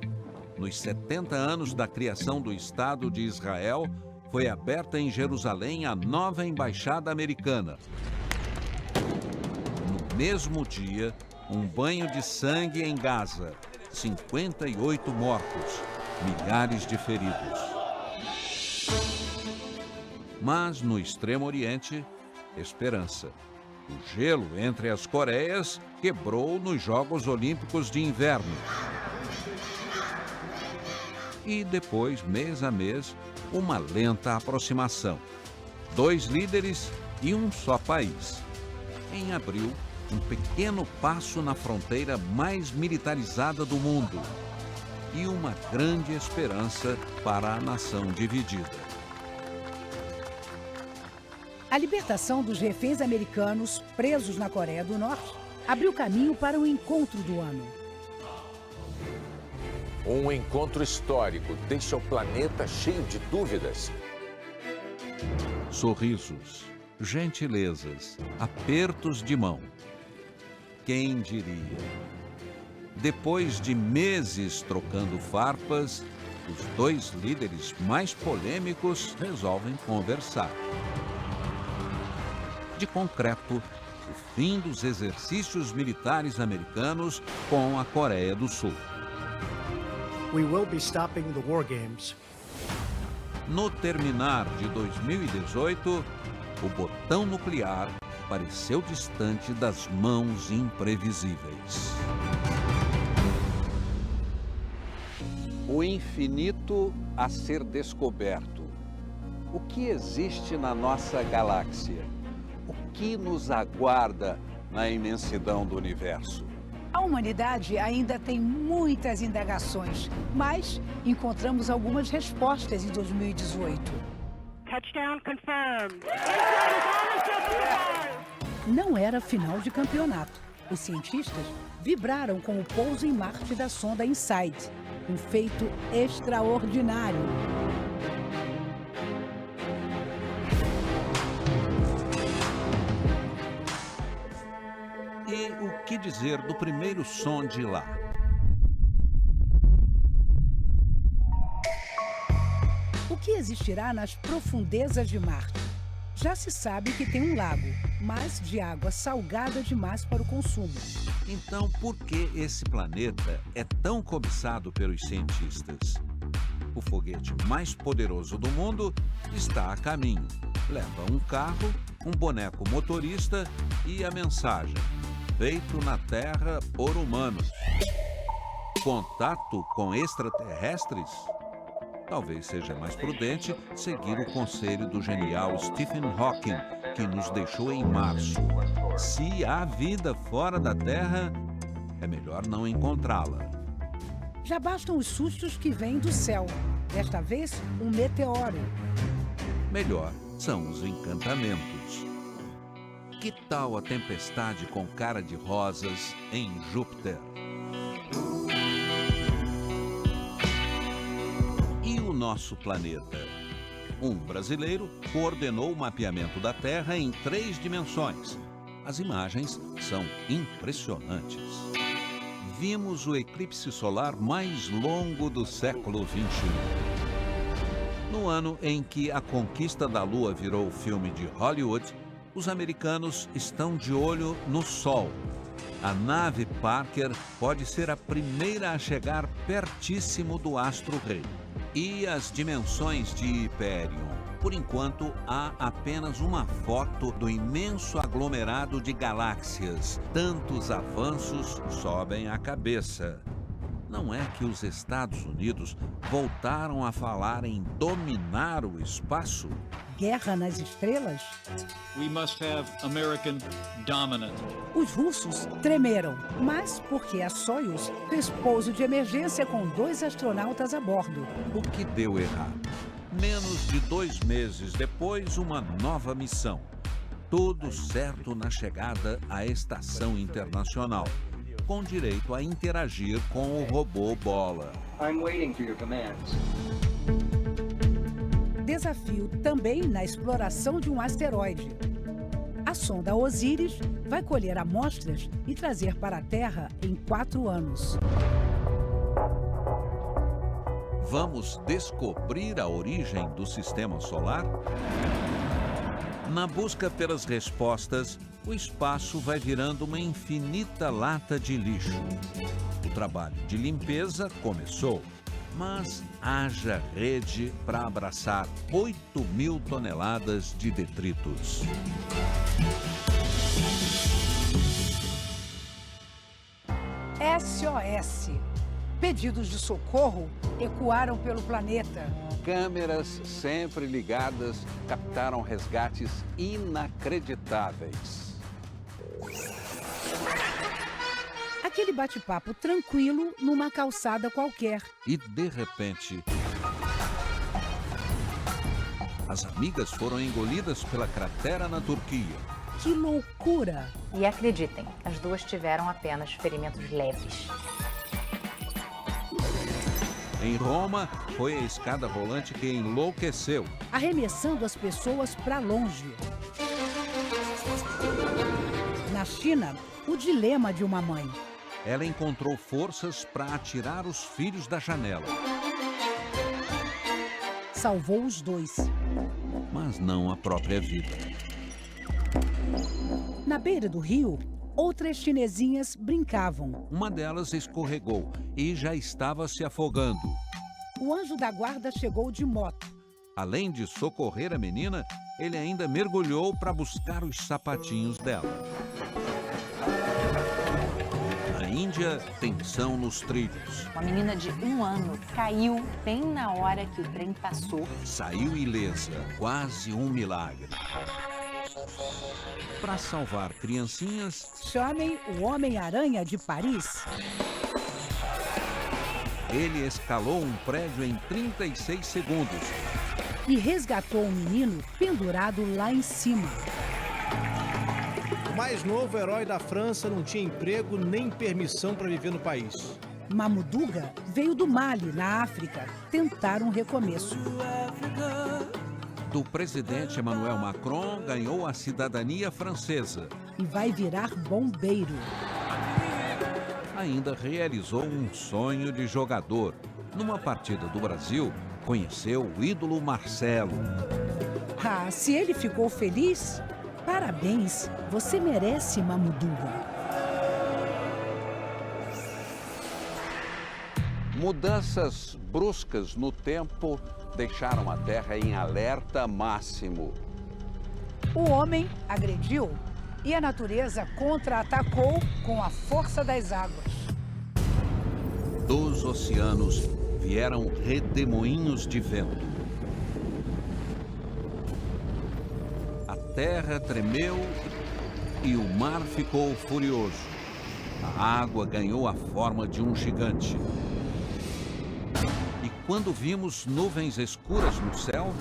nos 70 anos da criação do Estado de Israel, foi aberta em Jerusalém a nova embaixada americana. No mesmo dia, um banho de sangue em Gaza, 58 mortos, milhares de feridos. Mas no Extremo Oriente, esperança. O gelo entre as Coreias quebrou nos Jogos Olímpicos de Inverno. E depois, mês a mês, uma lenta aproximação. 2 líderes e um só país. Em abril, um pequeno passo na fronteira mais militarizada do mundo. E uma grande esperança para a nação dividida. A libertação dos reféns americanos presos na Coreia do Norte abriu caminho para o encontro do ano. Um encontro histórico deixa o planeta cheio de dúvidas. Sorrisos, gentilezas, apertos de mão. Quem diria? Depois de meses trocando farpas, os 2 líderes mais polêmicos resolvem conversar. De concreto, o fim dos exercícios militares americanos com a Coreia do Sul. We will be stopping the war games. No terminar de 2018, o botão nuclear pareceu distante das mãos imprevisíveis. O infinito a ser descoberto. O que existe na nossa galáxia? O que nos aguarda na imensidão do universo? A humanidade ainda tem muitas indagações, mas encontramos algumas respostas em 2018. Touchdown confirmed. Não era final de campeonato. Os cientistas vibraram com o pouso em Marte da sonda InSight, um feito extraordinário. E o que dizer do primeiro sonde lá? O que existirá nas profundezas de Marte? Já se sabe que tem um lago, mas de água salgada demais para o consumo. Então, por que esse planeta é tão cobiçado pelos cientistas? O foguete mais poderoso do mundo está a caminho. Leva um carro, um boneco motorista e a mensagem: feito na Terra por humanos. Contato com extraterrestres? Talvez seja mais prudente seguir o conselho do genial Stephen Hawking, que nos deixou em março. Se há vida fora da Terra, é melhor não encontrá-la. Já bastam os sustos que vêm do céu. Desta vez, um meteoro. Melhor são os encantamentos. Que tal a tempestade com cara de rosas em Júpiter? E o nosso planeta? Um brasileiro coordenou o mapeamento da Terra em 3 dimensões. As imagens são impressionantes. Vimos o eclipse solar mais longo do século XXI. No ano em que A Conquista da Lua virou filme de Hollywood, os americanos estão de olho no Sol. A nave Parker pode ser a primeira a chegar pertíssimo do astro-rei. E as dimensões de Hyperion? Por enquanto, há apenas uma foto do imenso aglomerado de galáxias. Tantos avanços sobem a cabeça. Não é que os Estados Unidos voltaram a falar em dominar o espaço? Guerra nas estrelas? We must have American dominance. Os russos tremeram, mas porque a Soyuz fez pouso de emergência com 2 astronautas a bordo. O que deu errado? Menos de 2 meses depois, uma nova missão. Tudo certo na chegada à Estação Internacional, com direito a interagir com o robô Bola. I'm waiting for your commands. Desafio também na exploração de um asteroide. A sonda Osiris vai colher amostras e trazer para a Terra em 4 anos. Vamos descobrir a origem do Sistema Solar? Na busca pelas respostas, o espaço vai virando uma infinita lata de lixo. O trabalho de limpeza começou, mas haja rede para abraçar 8.000 toneladas de detritos. SOS. Pedidos de socorro ecoaram pelo planeta. Câmeras sempre ligadas captaram resgates inacreditáveis. Aquele bate-papo tranquilo numa calçada qualquer. E, de repente, as amigas foram engolidas pela cratera na Turquia. Que loucura! E acreditem, as 2 tiveram apenas ferimentos leves. Em Roma, foi a escada rolante que enlouqueceu, arremessando as pessoas para longe. Na China, o dilema de uma mãe. Ela encontrou forças para atirar os filhos da janela. Salvou os 2. Mas não a própria vida. Na beira do rio, outras chinesinhas brincavam. Uma delas escorregou e já estava se afogando. O anjo da guarda chegou de moto. Além de socorrer a menina, ele ainda mergulhou para buscar os sapatinhos dela. Na Índia, tensão nos trilhos. Uma menina de 1 ano caiu bem na hora que o trem passou. Saiu ilesa, quase um milagre. Para salvar criancinhas, chamem o Homem-Aranha de Paris. Ele escalou um prédio em 36 segundos. e resgatou um menino pendurado lá em cima. O mais novo herói da França não tinha emprego nem permissão para viver no país. Mamuduga veio do Mali, na África, tentar um recomeço. Do presidente Emmanuel Macron, ganhou a cidadania francesa. E vai virar bombeiro. Ainda realizou um sonho de jogador. Numa partida do Brasil, conheceu o ídolo Marcelo. Ah, se ele ficou feliz, parabéns, você merece, Mamuduga. Mudanças bruscas no tempo deixaram a Terra em alerta máximo. O homem agrediu e a natureza contra-atacou com a força das águas. Dos oceanos vieram redemoinhos de vento. A terra tremeu e o mar ficou furioso. A água ganhou a forma de um gigante. E quando vimos nuvens escuras no céu,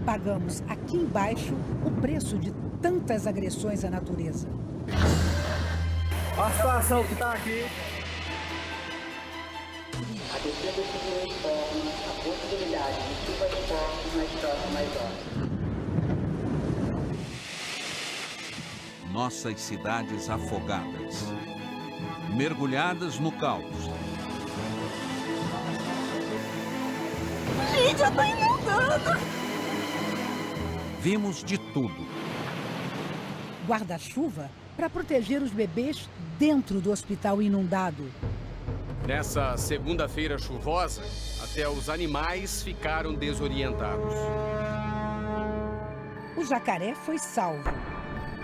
pagamos aqui embaixo o preço de tantas agressões à natureza. Olha a situação que está aqui. A defesa civil informa a possibilidade de chuvas fortes nas próximas horas. nossas cidades afogadas, mergulhadas no caos. Gente, eu tô inundando! Vimos de tudo. Guarda-chuva para proteger os bebês dentro do hospital inundado. Nessa segunda-feira chuvosa, até os animais ficaram desorientados. O jacaré foi salvo.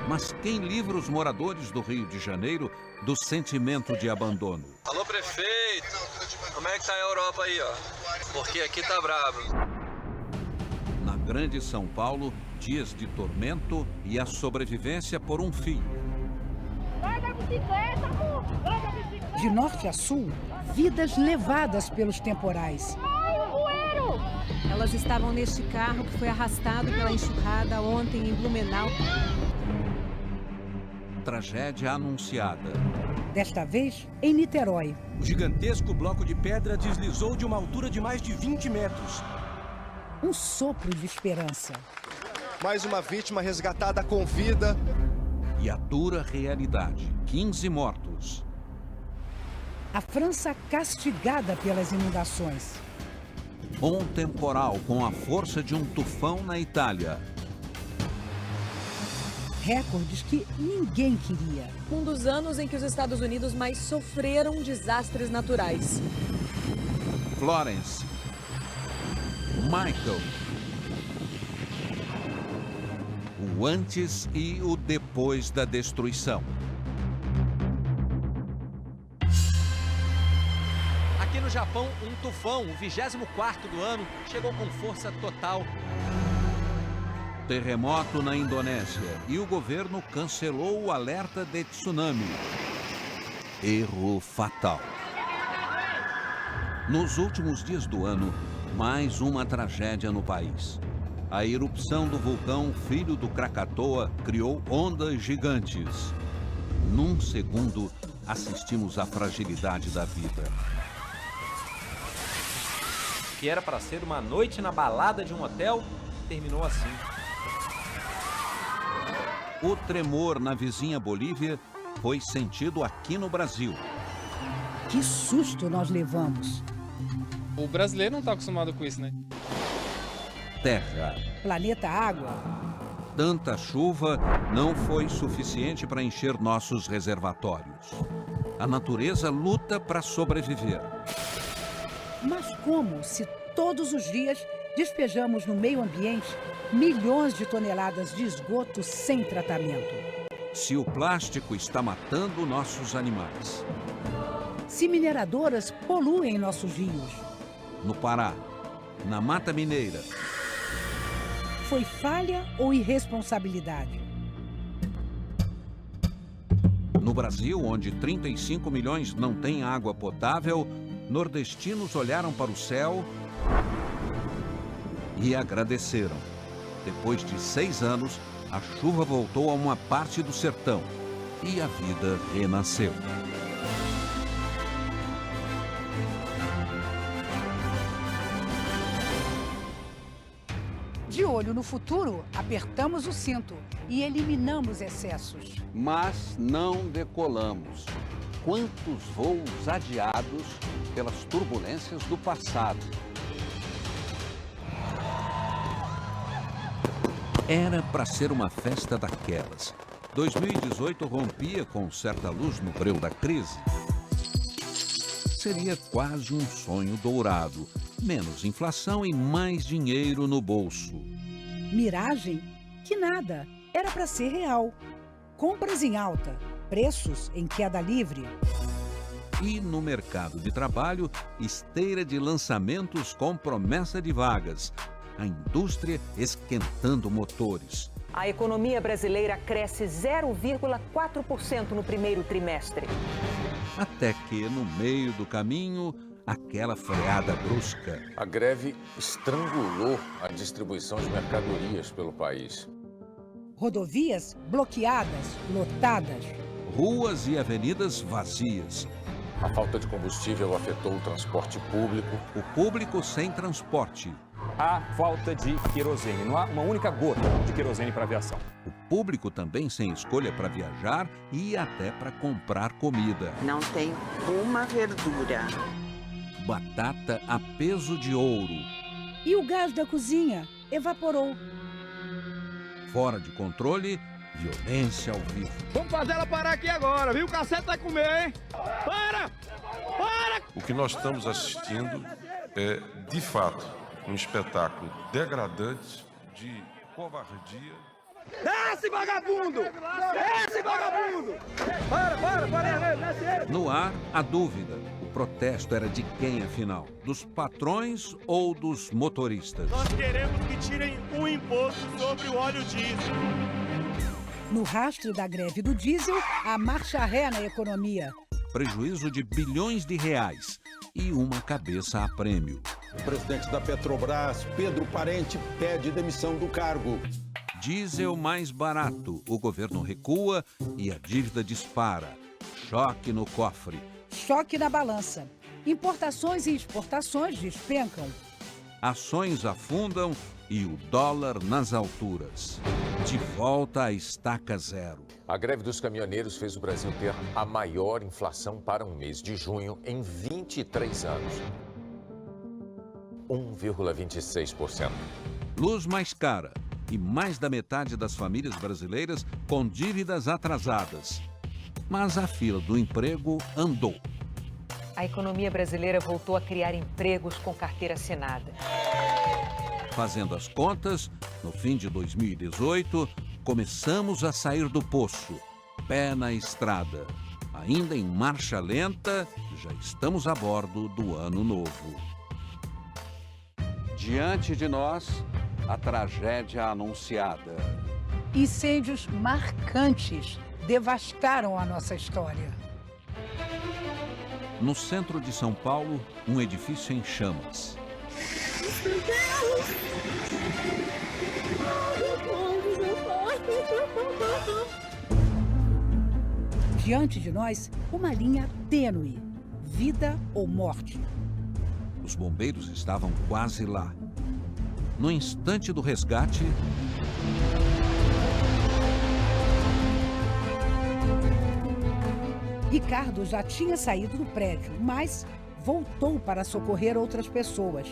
Mas quem livra os moradores do Rio de Janeiro do sentimento de abandono? Alô, prefeito! Como é que tá a Europa aí, ó? Porque aqui tá bravo. Na grande São Paulo, dias de tormento e a sobrevivência por um fio. Larga a bicicleta, amor! Larga a bicicleta! De norte a sul, vidas levadas pelos temporais. Ai, o bueiro! Elas estavam neste carro que foi arrastado pela enxurrada ontem em Blumenau. Tragédia anunciada. Desta vez, em Niterói. O gigantesco bloco de pedra deslizou de uma altura de mais de 20 metros. Um sopro de esperança. Mais uma vítima resgatada com vida. E a dura realidade: 15 mortos. A França castigada pelas inundações. Um temporal com a força de um tufão na Itália. Recordes que ninguém queria. Um dos anos em que os Estados Unidos mais sofreram desastres naturais. Florence. Michael. O antes e o depois da destruição. Aqui no Japão, um tufão, o 24º do ano, chegou com força total. Terremoto na Indonésia e o governo cancelou o alerta de tsunami. Erro fatal. Nos últimos dias do ano, mais uma tragédia no país. A erupção do vulcão Filho do Krakatoa criou ondas gigantes. Num segundo, assistimos à fragilidade da vida. Que era para ser uma noite na balada de um hotel, terminou assim. O tremor na vizinha Bolívia foi sentido aqui no Brasil. Que susto nós levamos. O brasileiro não está acostumado com isso, né? Terra. Planeta Água. Tanta chuva não foi suficiente para encher nossos reservatórios. A natureza luta para sobreviver. Mas como se todos os dias despejamos no meio ambiente milhões de toneladas de esgoto sem tratamento? Se o plástico está matando nossos animais. Se mineradoras poluem nossos rios. No Pará, na Mata Mineira. Foi falha ou irresponsabilidade? No Brasil, onde 35 milhões não têm água potável, nordestinos olharam para o céu e agradeceram. Depois de 6 anos, a chuva voltou a uma parte do sertão e a vida renasceu. De olho no futuro, apertamos o cinto e eliminamos excessos. Mas não decolamos. Quantos voos adiados pelas turbulências do passado? Era para ser uma festa daquelas. 2018 rompia com certa luz no breu da crise. Seria quase um sonho dourado. Menos inflação e mais dinheiro no bolso. Miragem? Que nada. Era para ser real. Compras em alta, preços em queda livre. E no mercado de trabalho, esteira de lançamentos com promessa de vagas. A indústria esquentando motores. A economia brasileira cresce 0,4% no primeiro trimestre. Até que, no meio do caminho, aquela freada brusca. A greve estrangulou a distribuição de mercadorias pelo país. Rodovias bloqueadas, lotadas. Ruas e avenidas vazias. A falta de combustível afetou o transporte público. O público sem transporte. Há falta de querosene. Não há uma única gota de querosene para a aviação. O público também sem escolha para viajar e até para comprar comida. Não tem uma verdura. Batata a peso de ouro. E o gás da cozinha evaporou. Fora de controle, violência ao vivo. Vamos fazer ela parar aqui agora, viu? O cacete vai comer, hein? Para! Para! O que nós estamos assistindo é, de fato, um espetáculo degradante de covardia. Desce, vagabundo! Desce, vagabundo! Para! No ar, a dúvida. O protesto era de quem, afinal? Dos patrões ou dos motoristas? Nós queremos que tirem o imposto sobre o óleo diesel. No rastro da greve do diesel, a marcha ré na economia. Prejuízo de bilhões de reais e uma cabeça a prêmio. O presidente da Petrobras, Pedro Parente, pede demissão do cargo. Diesel mais barato, o governo recua e a dívida dispara. Choque no cofre. Choque na balança. Importações e exportações despencam. Ações afundam e o dólar nas alturas. De volta à estaca zero. A greve dos caminhoneiros fez o Brasil ter a maior inflação para um mês de junho em 23 anos. 1,26%. Luz mais cara e mais da metade das famílias brasileiras com dívidas atrasadas. Mas a fila do emprego andou. A economia brasileira voltou a criar empregos com carteira assinada. Fazendo as contas, no fim de 2018, começamos a sair do poço. Pé na estrada. Ainda em marcha lenta, já estamos a bordo do ano novo. Diante de nós, a tragédia anunciada. Incêndios marcantes devastaram a nossa história. No centro de São Paulo, um edifício em chamas. Diante de nós, uma linha tênue, vida ou morte. Os bombeiros estavam quase lá. No instante do resgate, Ricardo já tinha saído do prédio, mas voltou para socorrer outras pessoas.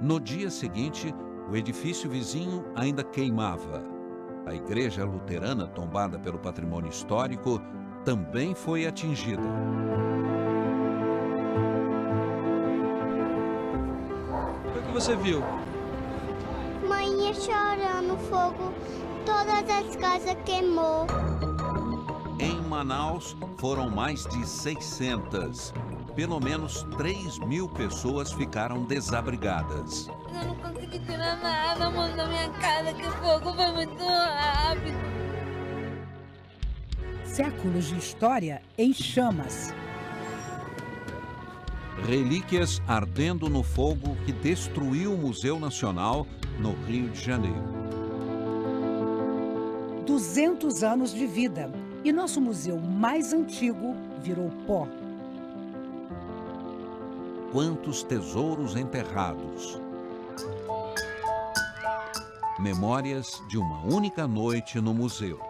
no dia seguinte, o edifício vizinho ainda queimava. A igreja luterana, tombada pelo patrimônio histórico, também foi atingida. O que você viu? Mãe chorando, fogo, todas as casas queimou. Em Manaus, foram mais de 600. Pelo menos 3.000 pessoas ficaram desabrigadas. Eu não consegui tirar nada, amor, da minha casa, que o fogo foi muito rápido. Séculos de história em chamas. relíquias ardendo no fogo que destruiu o Museu Nacional no Rio de Janeiro. 200 anos de vida e nosso museu mais antigo virou pó. Quantos tesouros enterrados. Memórias de uma única noite no museu.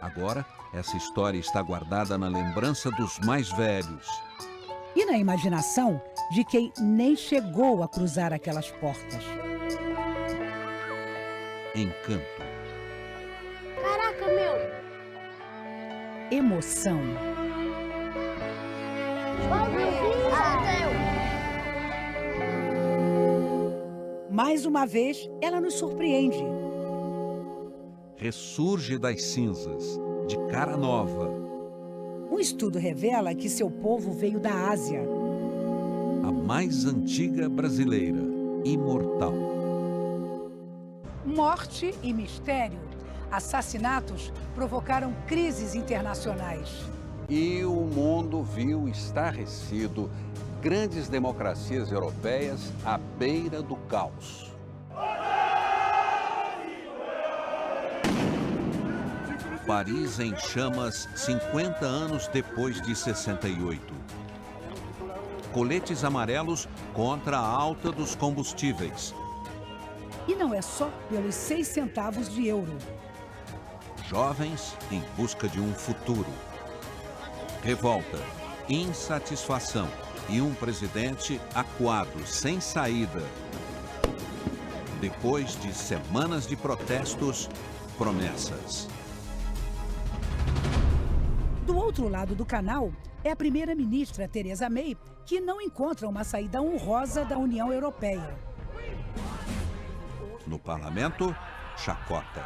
Agora, essa história está guardada na lembrança dos mais velhos. E na imaginação de quem nem chegou a cruzar aquelas portas. Encanto. Caraca, meu! Emoção. Mais uma vez, ela nos surpreende. Ressurge das cinzas, de cara nova. Um estudo revela que seu povo veio da Ásia. A mais antiga brasileira, imortal. Morte e mistério. Assassinatos provocaram crises internacionais. E o mundo viu estarrecido grandes democracias europeias à beira do caos. Paris em chamas 50 anos depois de 68. Coletes amarelos contra a alta dos combustíveis. E não é só pelos 6 centavos de euro. Jovens em busca de um futuro. Revolta, insatisfação e um presidente acuado, sem saída. Depois de semanas de protestos, promessas. Do outro lado do canal, é a primeira-ministra Theresa May que não encontra uma saída honrosa da União Europeia. No parlamento, chacota.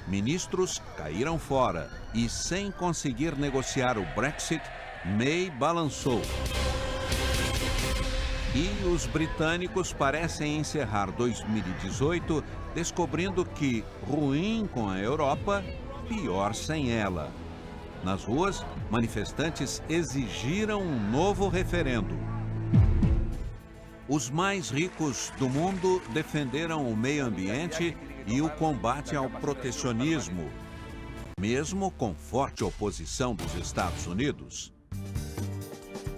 Ministros caíram fora e, sem conseguir negociar o Brexit, May balançou. E os britânicos parecem encerrar 2018 descobrindo que, ruim com a Europa, pior sem ela. Nas ruas, manifestantes exigiram um novo referendo. Os mais ricos do mundo defenderam o meio ambiente e o combate ao protecionismo, mesmo com forte oposição dos Estados Unidos.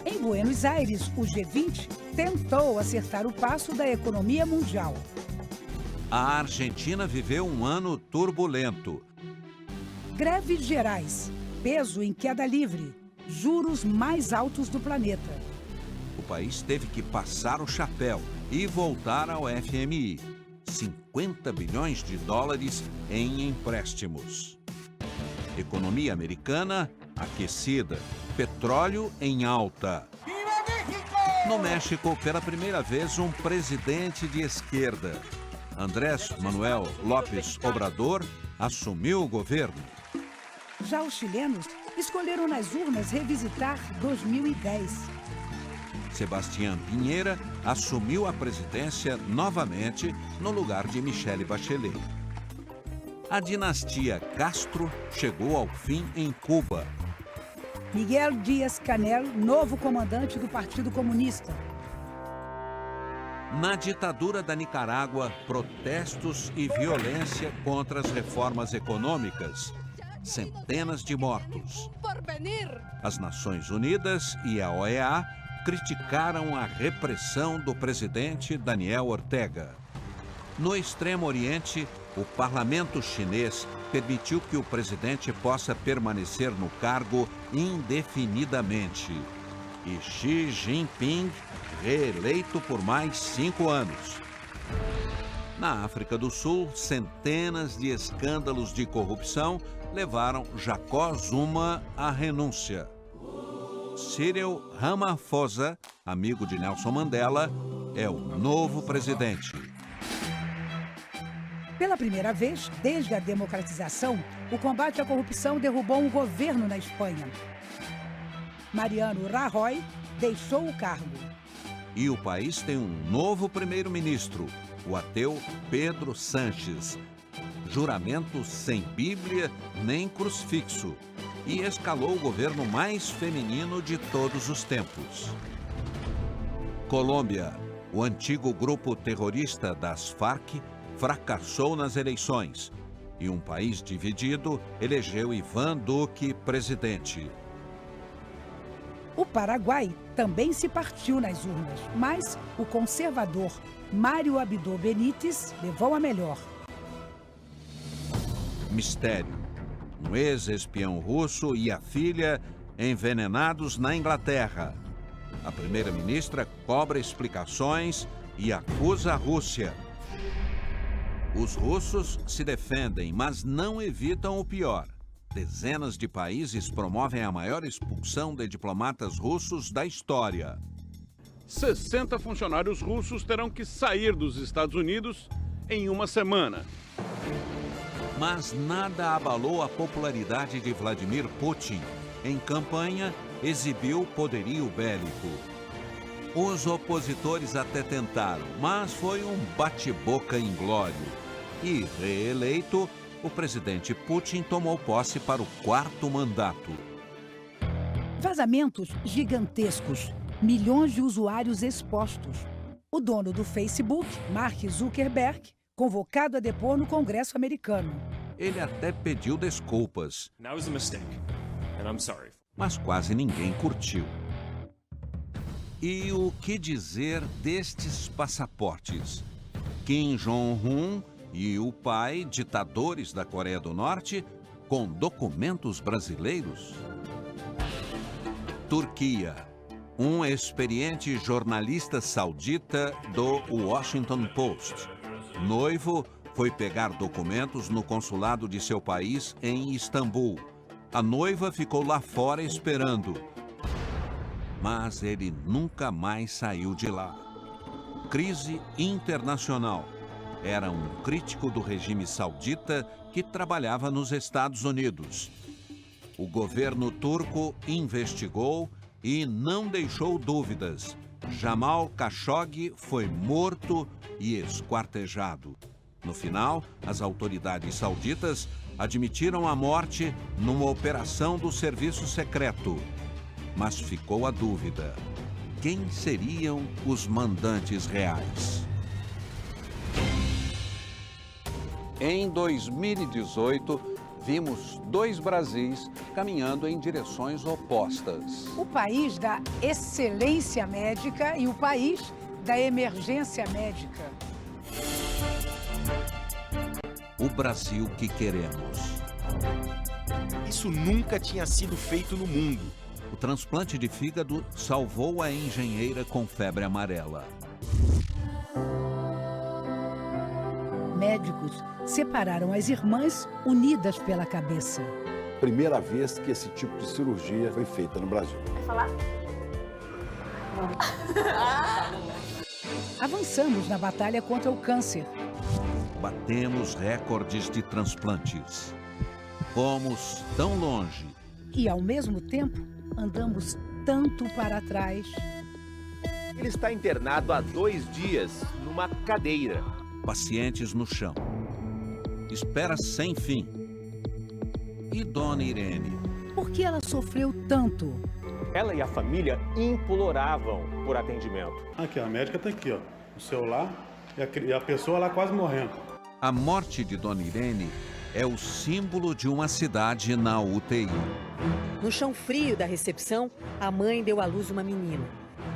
Em Buenos Aires, o G20 tentou acertar o passo da economia mundial. A Argentina viveu um ano turbulento. Greves gerais, peso em queda livre, juros mais altos do planeta. O país teve que passar o chapéu e voltar ao FMI. 50 bilhões de dólares em empréstimos. Economia americana aquecida, petróleo em alta. No México, pela primeira vez, um presidente de esquerda. Andrés Manuel López Obrador assumiu o governo. Já os chilenos escolheram nas urnas revisitar 2010. Sebastián Piñera assumiu a presidência novamente no lugar de Michelle Bachelet. A dinastia Castro chegou ao fim em Cuba. Miguel Díaz-Canel, novo comandante do Partido Comunista. Na ditadura da Nicarágua, protestos e violência contra as reformas econômicas. Centenas de mortos. As Nações Unidas e a OEA criticaram a repressão do presidente Daniel Ortega. No Extremo Oriente, o parlamento chinês permitiu que o presidente possa permanecer no cargo indefinidamente. E Xi Jinping reeleito por mais 5 anos. Na África do Sul, centenas de escândalos de corrupção levaram Jacob Zuma à renúncia. Cyril Ramaphosa, amigo de Nelson Mandela, é o novo presidente. Pela primeira vez, desde a democratização, o combate à corrupção derrubou um governo na Espanha. Mariano Rajoy deixou o cargo. E o país tem um novo primeiro-ministro, o ateu Pedro Sánchez. Juramento sem Bíblia nem crucifixo. e escalou o governo mais feminino de todos os tempos. Colômbia, o antigo grupo terrorista das Farc, fracassou nas eleições e um país dividido elegeu Iván Duque presidente. O Paraguai também se partiu nas urnas, mas o conservador Mário Abdo Benítez levou a melhor. Mistério. Um ex-espião russo e a filha envenenados na Inglaterra. A primeira-ministra cobra explicações e acusa a Rússia. Os russos se defendem, mas não evitam o pior. Dezenas de países promovem a maior expulsão de diplomatas russos da história. 60 funcionários russos terão que sair dos Estados Unidos em uma semana. Mas nada abalou a popularidade de Vladimir Putin. Em campanha, exibiu poderio bélico. Os opositores até tentaram, mas foi um bate-boca inglório. E, reeleito, o presidente Putin tomou posse para o 4º mandato. Vazamentos gigantescos, milhões de usuários expostos. O dono do Facebook, Mark Zuckerberg, convocado a depor no Congresso americano. Ele até pediu desculpas. Mas quase ninguém curtiu. E o que dizer destes passaportes? Kim Jong-un e o pai, ditadores da Coreia do Norte, com documentos brasileiros? Turquia. Um experiente jornalista saudita do Washington Post. Noivo foi pegar documentos no consulado de seu país em Istambul. A noiva ficou lá fora esperando. Mas ele nunca mais saiu de lá. Crise internacional. Era um crítico do regime saudita que trabalhava nos Estados Unidos. O governo turco investigou e não deixou dúvidas. Jamal Khashoggi foi morto e esquartejado. No final, as autoridades sauditas admitiram a morte numa operação do serviço secreto. Mas ficou a dúvida: quem seriam os mandantes reais? Em 2018, vimos 2 Brasis caminhando em direções opostas. O país da excelência médica e o país da emergência médica. O Brasil que queremos. Isso nunca tinha sido feito no mundo. O transplante de fígado salvou a engenheira com febre amarela. Médicos separaram as irmãs unidas pela cabeça. Primeira vez que esse tipo de cirurgia foi feita no Brasil. Vai falar? Avançamos na batalha contra o câncer. Batemos recordes de transplantes. Fomos tão longe. E, ao mesmo tempo, andamos tanto para trás. Ele está internado há 2 dias, numa cadeira. Pacientes no chão. Espera sem fim. E Dona Irene? Por que ela sofreu tanto? Ela e a família imploravam por atendimento. Aqui, a médica está aqui, ó, o celular e a pessoa lá quase morrendo. A morte de Dona Irene é o símbolo de uma cidade na UTI. No chão frio da recepção, a mãe deu à luz uma menina.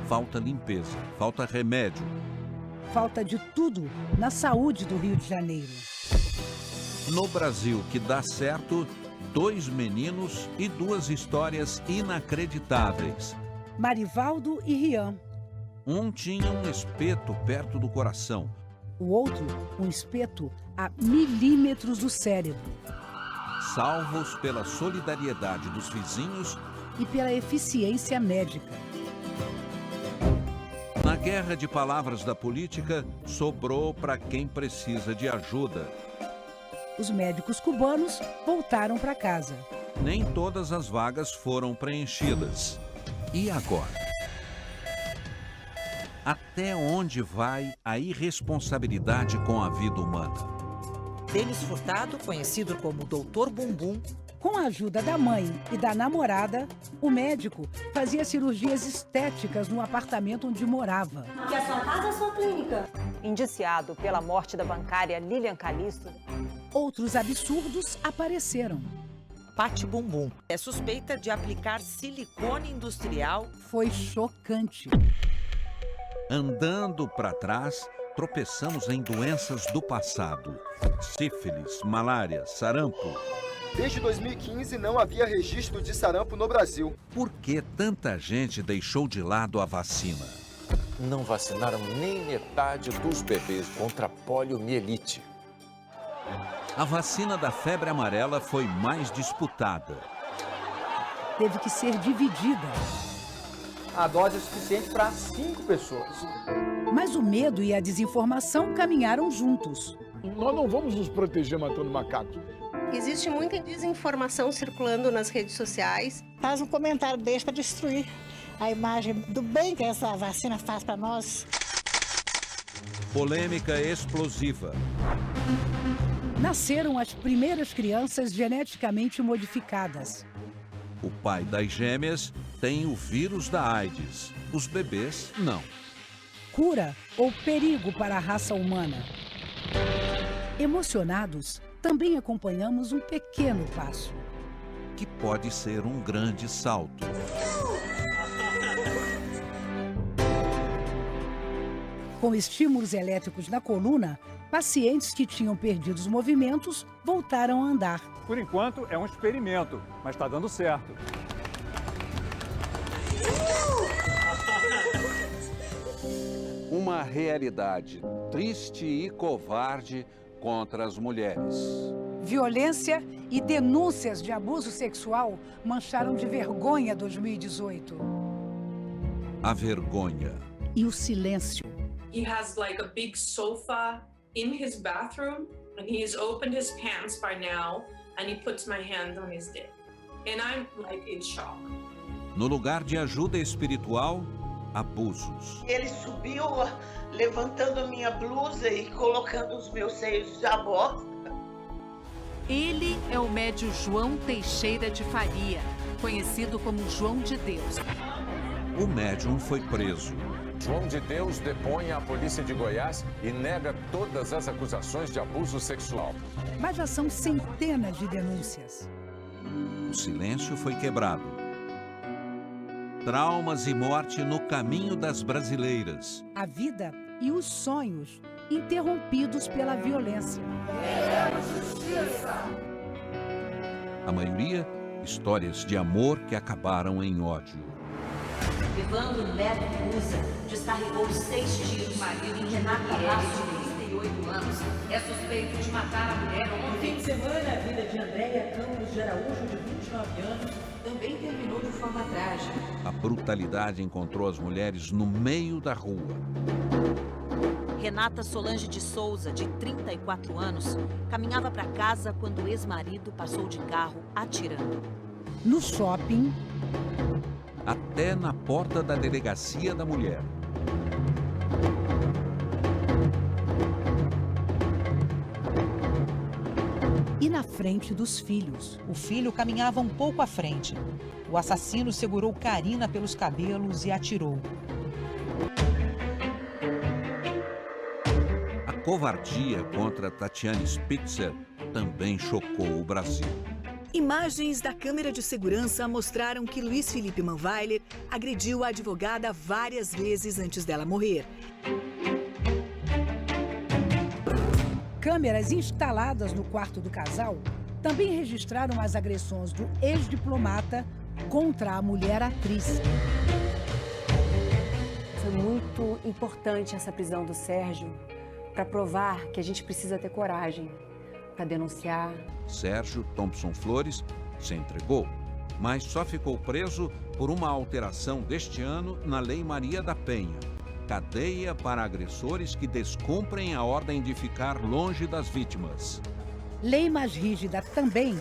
Falta limpeza, falta remédio. Falta de tudo na saúde do Rio de Janeiro. No Brasil que dá certo, 2 meninos e 2 histórias inacreditáveis. Marivaldo e Rian. Um tinha um espeto perto do coração. O outro, um espeto a milímetros do cérebro. Salvos pela solidariedade dos vizinhos e pela eficiência médica. Na guerra de palavras da política, sobrou para quem precisa de ajuda. Os médicos cubanos voltaram para casa. Nem todas as vagas foram preenchidas. E agora? Até onde vai a irresponsabilidade com a vida humana? Denis Furtado, conhecido como Dr. Bumbum, Com a ajuda da mãe e da namorada, o médico fazia cirurgias estéticas no apartamento onde morava. Que é sua casa ou sua clínica? Indiciado pela morte da bancária Lilian Calisto. Outros absurdos apareceram. Pati Bumbum é suspeita de aplicar silicone industrial. Foi chocante. Andando para trás, tropeçamos em doenças do passado. Sífilis, malária, sarampo. Desde 2015 não havia registro de sarampo no Brasil. Por que tanta gente deixou de lado a vacina? Não vacinaram nem metade dos bebês contra a poliomielite. A vacina da febre amarela foi mais disputada. Teve que ser dividida. A dose é suficiente para 5 pessoas. Mas o medo e a desinformação caminharam juntos. Nós não vamos nos proteger matando macacos. Existe muita desinformação circulando nas redes sociais. Faz um comentário desse para destruir a imagem do bem que essa vacina faz para nós. Polêmica explosiva. Nasceram as primeiras crianças geneticamente modificadas. O pai das gêmeas tem o vírus da AIDS. Os bebês, não. Cura ou perigo para a raça humana? Emocionados, também acompanhamos um pequeno passo. Que pode ser um grande salto. Com estímulos elétricos na coluna, pacientes que tinham perdido os movimentos voltaram a andar. Por enquanto, é um experimento, mas está dando certo. Uma realidade triste e covarde contra as mulheres. Violência e denúncias de abuso sexual mancharam de vergonha 2018. A vergonha. E o silêncio. He has like a big sofa in his bathroom and he has opened his pants by now and he puts my hand on his dick. And I'm like in shock. No lugar de ajuda espiritual, abusos. Ele subiu levantando minha blusa e colocando os meus seios à bosta. Ele é o médium João Teixeira de Faria, conhecido como João de Deus. O médium foi preso. João de Deus depõe a polícia de Goiás e nega todas as acusações de abuso sexual. Mas já são centenas de denúncias. O silêncio foi quebrado. Traumas e morte no caminho das brasileiras. A vida e os sonhos interrompidos pela violência. Queremos justiça! A maioria, histórias de amor que acabaram em ódio. Evandro Neto Musa descarregou 6 tiros em Renata Lasso, de 38 anos. É suspeito de matar a mulher ontem. No fim de semana, a vida de Andréia Campos de Araújo, de 29 anos, também terminou de forma trágica. A brutalidade encontrou as mulheres no meio da rua. Renata Solange de Souza, de 34 anos, caminhava para casa quando o ex-marido passou de carro atirando. No shopping, até na porta da delegacia da mulher. E na frente dos filhos. O filho caminhava um pouco à frente. O assassino segurou Karina pelos cabelos e atirou. A covardia contra Tatiane Spitzer também chocou o Brasil. Imagens da câmera de segurança mostraram que Luiz Felipe Manweiler agrediu a advogada várias vezes antes dela morrer. Câmeras instaladas no quarto do casal também registraram as agressões do ex-diplomata contra a mulher atriz. Foi muito importante essa prisão do Sérgio para provar que a gente precisa ter coragem para denunciar. Sérgio Thompson Flores se entregou, mas só ficou preso por uma alteração deste ano na Lei Maria da Penha. Cadeia para agressores que descumprem a ordem de ficar longe das vítimas. Lei mais rígida também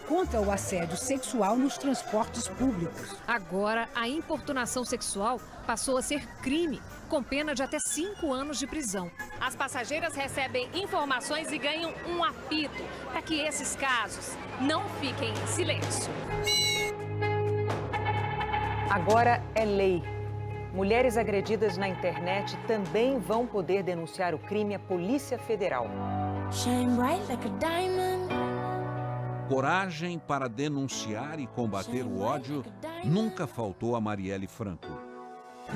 contra o assédio sexual nos transportes públicos. Agora, a importunação sexual passou a ser crime, com pena de até 5 anos de prisão. As passageiras recebem informações e ganham um apito para que esses casos não fiquem em silêncio. Agora é lei. Mulheres agredidas na internet também vão poder denunciar o crime à Polícia Federal. Shine bright like a diamond. Coragem para denunciar e combater o ódio nunca faltou a Marielle Franco.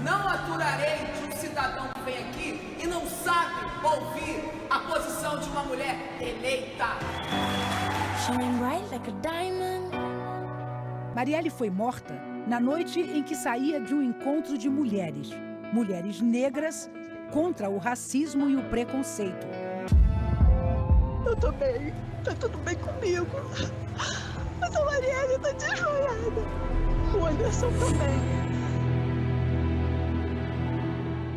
Não aturarei de um cidadão que vem aqui e não sabe ouvir a posição de uma mulher eleita. Shine bright like a diamond. Marielle foi morta na noite em que saía de um encontro de mulheres negras contra o racismo e o preconceito. Eu tô bem, tá tudo bem comigo. Mas a Marielle tá desmaiada. O Anderson também.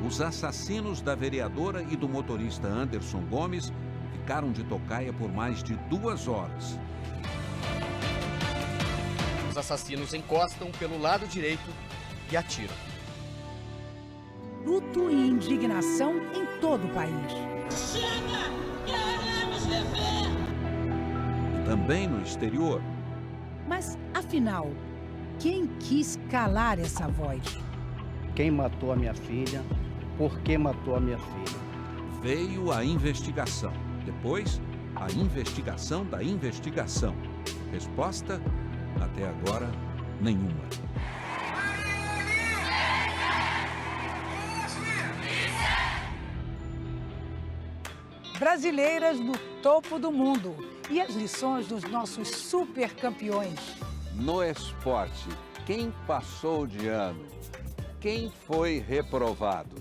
Os assassinos da vereadora e do motorista Anderson Gomes ficaram de tocaia por mais de 2 horas. Os assassinos encostam pelo lado direito e atiram. Luto e indignação em todo o país. Chega! Queremos viver! E também no exterior. Mas, afinal, quem quis calar essa voz? Quem matou a minha filha? Por que matou a minha filha? Veio a investigação. Depois, a investigação da investigação. Resposta? Até agora, nenhuma. Brasileiras no topo do mundo. E as lições dos nossos super campeões. No esporte, quem passou de ano? Quem foi reprovado?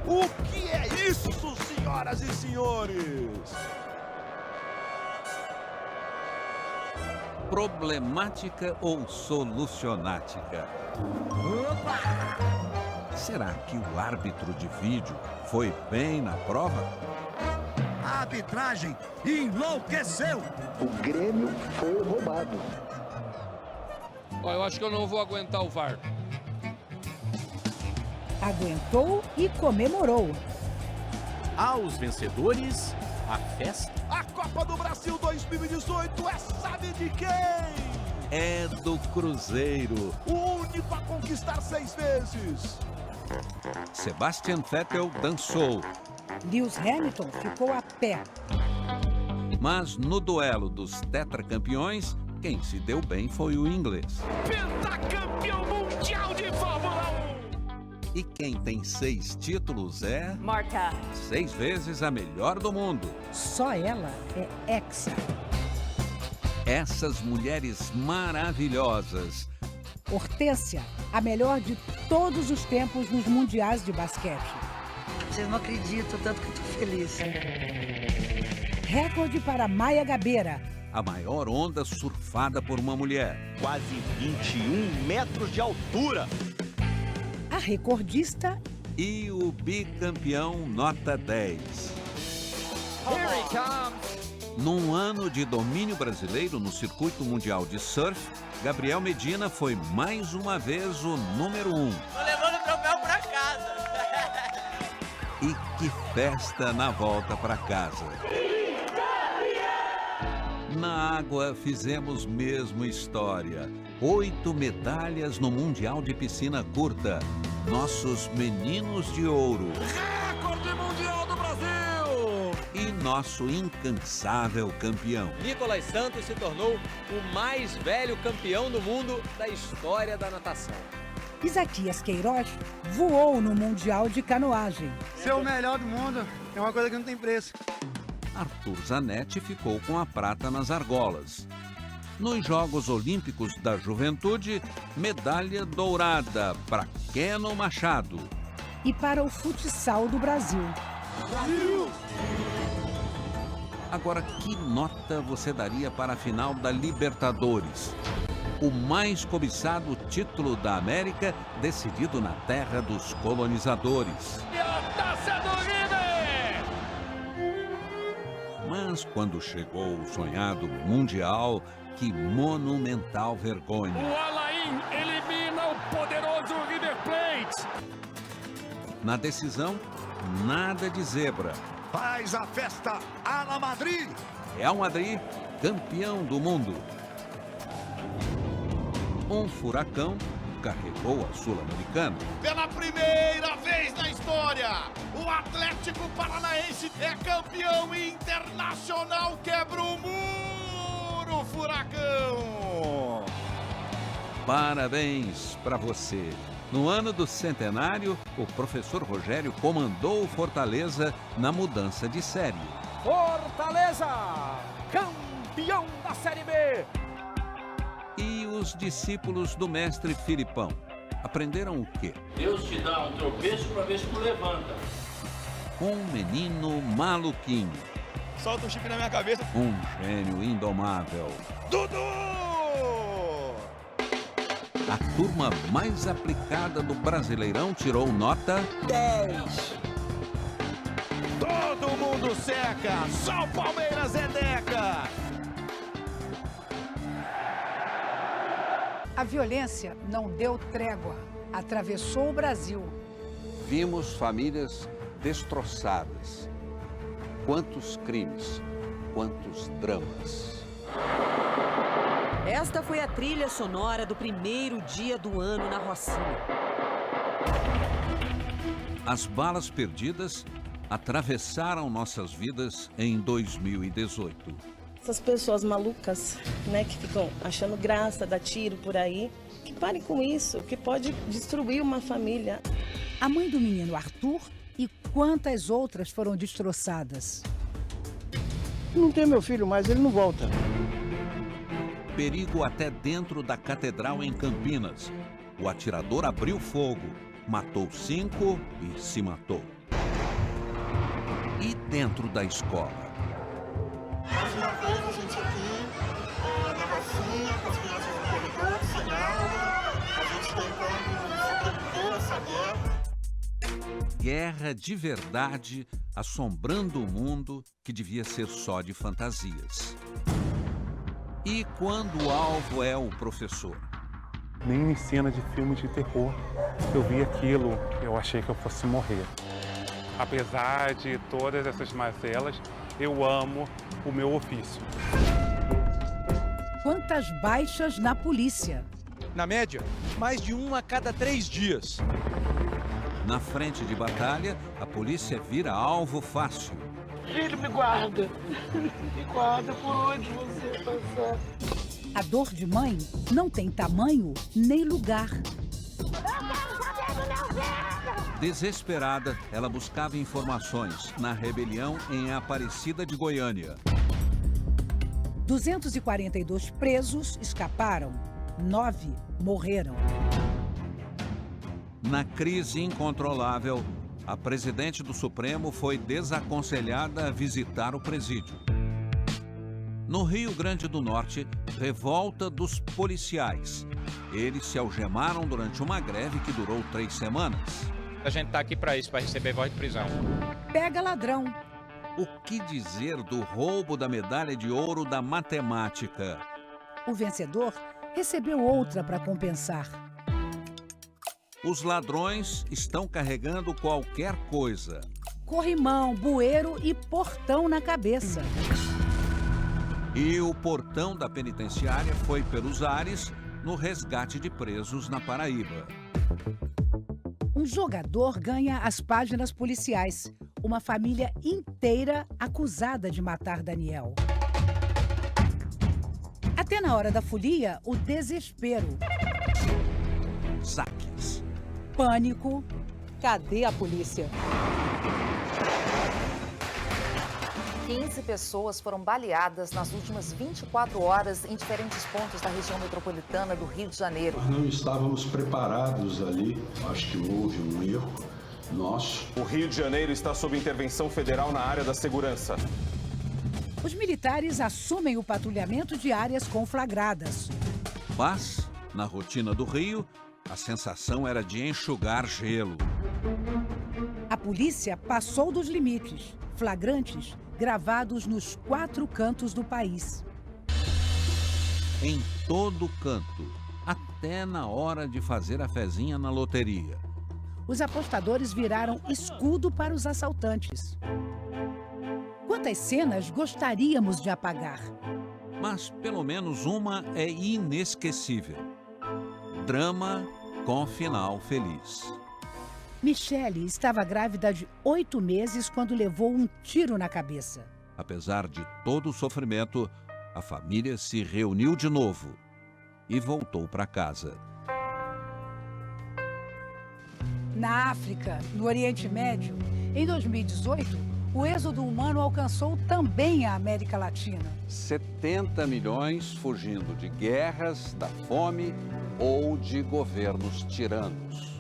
O que é isso, senhoras e senhores? Problemática ou solucionática? Opa! Será que o árbitro de vídeo foi bem na prova? A arbitragem enlouqueceu! O Grêmio foi roubado. Eu acho que eu não vou aguentar o VAR. Aguentou e comemorou. Aos vencedores, a festa. A Copa do Brasil 2018 é sabe de quem? É do Cruzeiro. O único a conquistar 6 vezes. Sebastian Vettel dançou. Lewis Hamilton ficou a pé. Mas no duelo dos tetracampeões, quem se deu bem foi o inglês. Pentacampeão mundial de Fórmula 1. E quem tem 6 títulos é... Marta. 6 vezes a melhor do mundo. Só ela é hexa. Essas mulheres maravilhosas. Hortência, a melhor de todos os tempos nos mundiais de basquete. Vocês não acreditam tanto que eu tô feliz. Recorde para Maia Gabeira. A maior onda surfada por uma mulher. Quase 21 metros de altura. A recordista e o bicampeão nota 10. Here he comes. Num ano de domínio brasileiro no circuito mundial de surf, Gabriel Medina foi mais uma vez o número 1. Tô levando o troféu pra casa. E que festa na volta para casa. Na água fizemos mesmo história. 8 medalhas no Mundial de Piscina Curta. Nossos meninos de ouro. Recorde mundial do Brasil! E nosso incansável campeão. Nicolas Santos se tornou o mais velho campeão do mundo da história da natação. Isaquias Queiroz voou no Mundial de Canoagem. Ser o melhor do mundo é uma coisa que não tem preço. Arthur Zanetti ficou com a prata nas argolas. Nos Jogos Olímpicos da Juventude, medalha dourada para Keno Machado. E para o futsal do Brasil. Agora, que nota você daria para a final da Libertadores? O mais cobiçado título da América, decidido na terra dos colonizadores. E a taça do River! Mas quando chegou o sonhado Mundial, que monumental vergonha. O Alain elimina o poderoso River Plate. Na decisão, nada de zebra. Faz a festa Ala Madrid. Real Madrid, campeão do mundo. Um furacão carregou a Sul-Americana. Pela primeira vez na história, o Atlético Paranaense é campeão internacional. Quebra o muro, furacão. Parabéns para você. No ano do centenário, o professor Rogério comandou o Fortaleza na mudança de série. Fortaleza, campeão da Série B. E os discípulos do mestre Filipão aprenderam o quê? Deus te dá um tropeço para ver se tu levanta. Um menino maluquinho. Solta um chip na minha cabeça. Um gênio indomável. Dudu! A turma mais aplicada do Brasileirão tirou nota 10. Todo mundo seca, só o Palmeiras é Deca. A violência não deu trégua, atravessou o Brasil. Vimos famílias destroçadas. Quantos crimes, quantos dramas. Esta foi a trilha sonora do primeiro dia do ano na Rocinha. As balas perdidas atravessaram nossas vidas em 2018. Essas pessoas malucas, né, que ficam achando graça, dar tiro por aí, que parem com isso, que pode destruir uma família. A mãe do menino Arthur e quantas outras foram destroçadas. Não tem meu filho mais, ele não volta. Perigo até dentro da catedral em Campinas. O atirador abriu fogo, matou 5 e se matou. E dentro da escola? Mais uma vez a gente aqui na Rocinha, com as crianças no corredor, sem aula, a gente tentando sobreviver a essa guerra. Guerra de verdade assombrando o mundo que devia ser só de fantasias. E quando o alvo é o professor? Nem em cena de filme de terror eu vi aquilo, eu achei que eu fosse morrer. Apesar de todas essas mazelas, eu amo o meu ofício. Quantas baixas na polícia? Na média, mais de 1 a cada 3 dias. Na frente de batalha, a polícia vira alvo fácil. Filho, me guarda por onde você passar. A dor de mãe não tem tamanho nem lugar. Desesperada, ela buscava informações na rebelião em Aparecida de Goiânia. 242 presos escaparam, 9 morreram. Na crise incontrolável, a presidente do Supremo foi desaconselhada a visitar o presídio. No Rio Grande do Norte, revolta dos policiais. Eles se algemaram durante uma greve que durou 3 semanas. A gente está aqui para isso, para receber voz de prisão. Pega ladrão. O que dizer do roubo da medalha de ouro da matemática? O vencedor recebeu outra para compensar. Os ladrões estão carregando qualquer coisa. Corrimão, bueiro e portão na cabeça. E o portão da penitenciária foi pelos ares no resgate de presos na Paraíba. Um jogador ganha as páginas policiais. Uma família inteira acusada de matar Daniel. Até na hora da folia, o desespero. Saques. Pânico. Cadê a polícia? 15 pessoas foram baleadas nas últimas 24 horas em diferentes pontos da região metropolitana do Rio de Janeiro. Nós não estávamos preparados ali, acho que houve um erro nosso. O Rio de Janeiro está sob intervenção federal na área da segurança. Os militares assumem o patrulhamento de áreas conflagradas. Mas, na rotina do Rio, a sensação era de enxugar gelo. A polícia passou dos limites, flagrantes gravados nos 4 cantos do país. Em todo canto, até na hora de fazer a fezinha na loteria. Os apostadores viraram escudo para os assaltantes. Quantas cenas gostaríamos de apagar? Mas pelo menos uma é inesquecível. Drama com final feliz. Michele estava grávida de 8 meses quando levou um tiro na cabeça. Apesar de todo o sofrimento, a família se reuniu de novo e voltou para casa. Na África, no Oriente Médio, em 2018, o êxodo humano alcançou também a América Latina. 70 milhões fugindo de guerras, da fome ou de governos tiranos.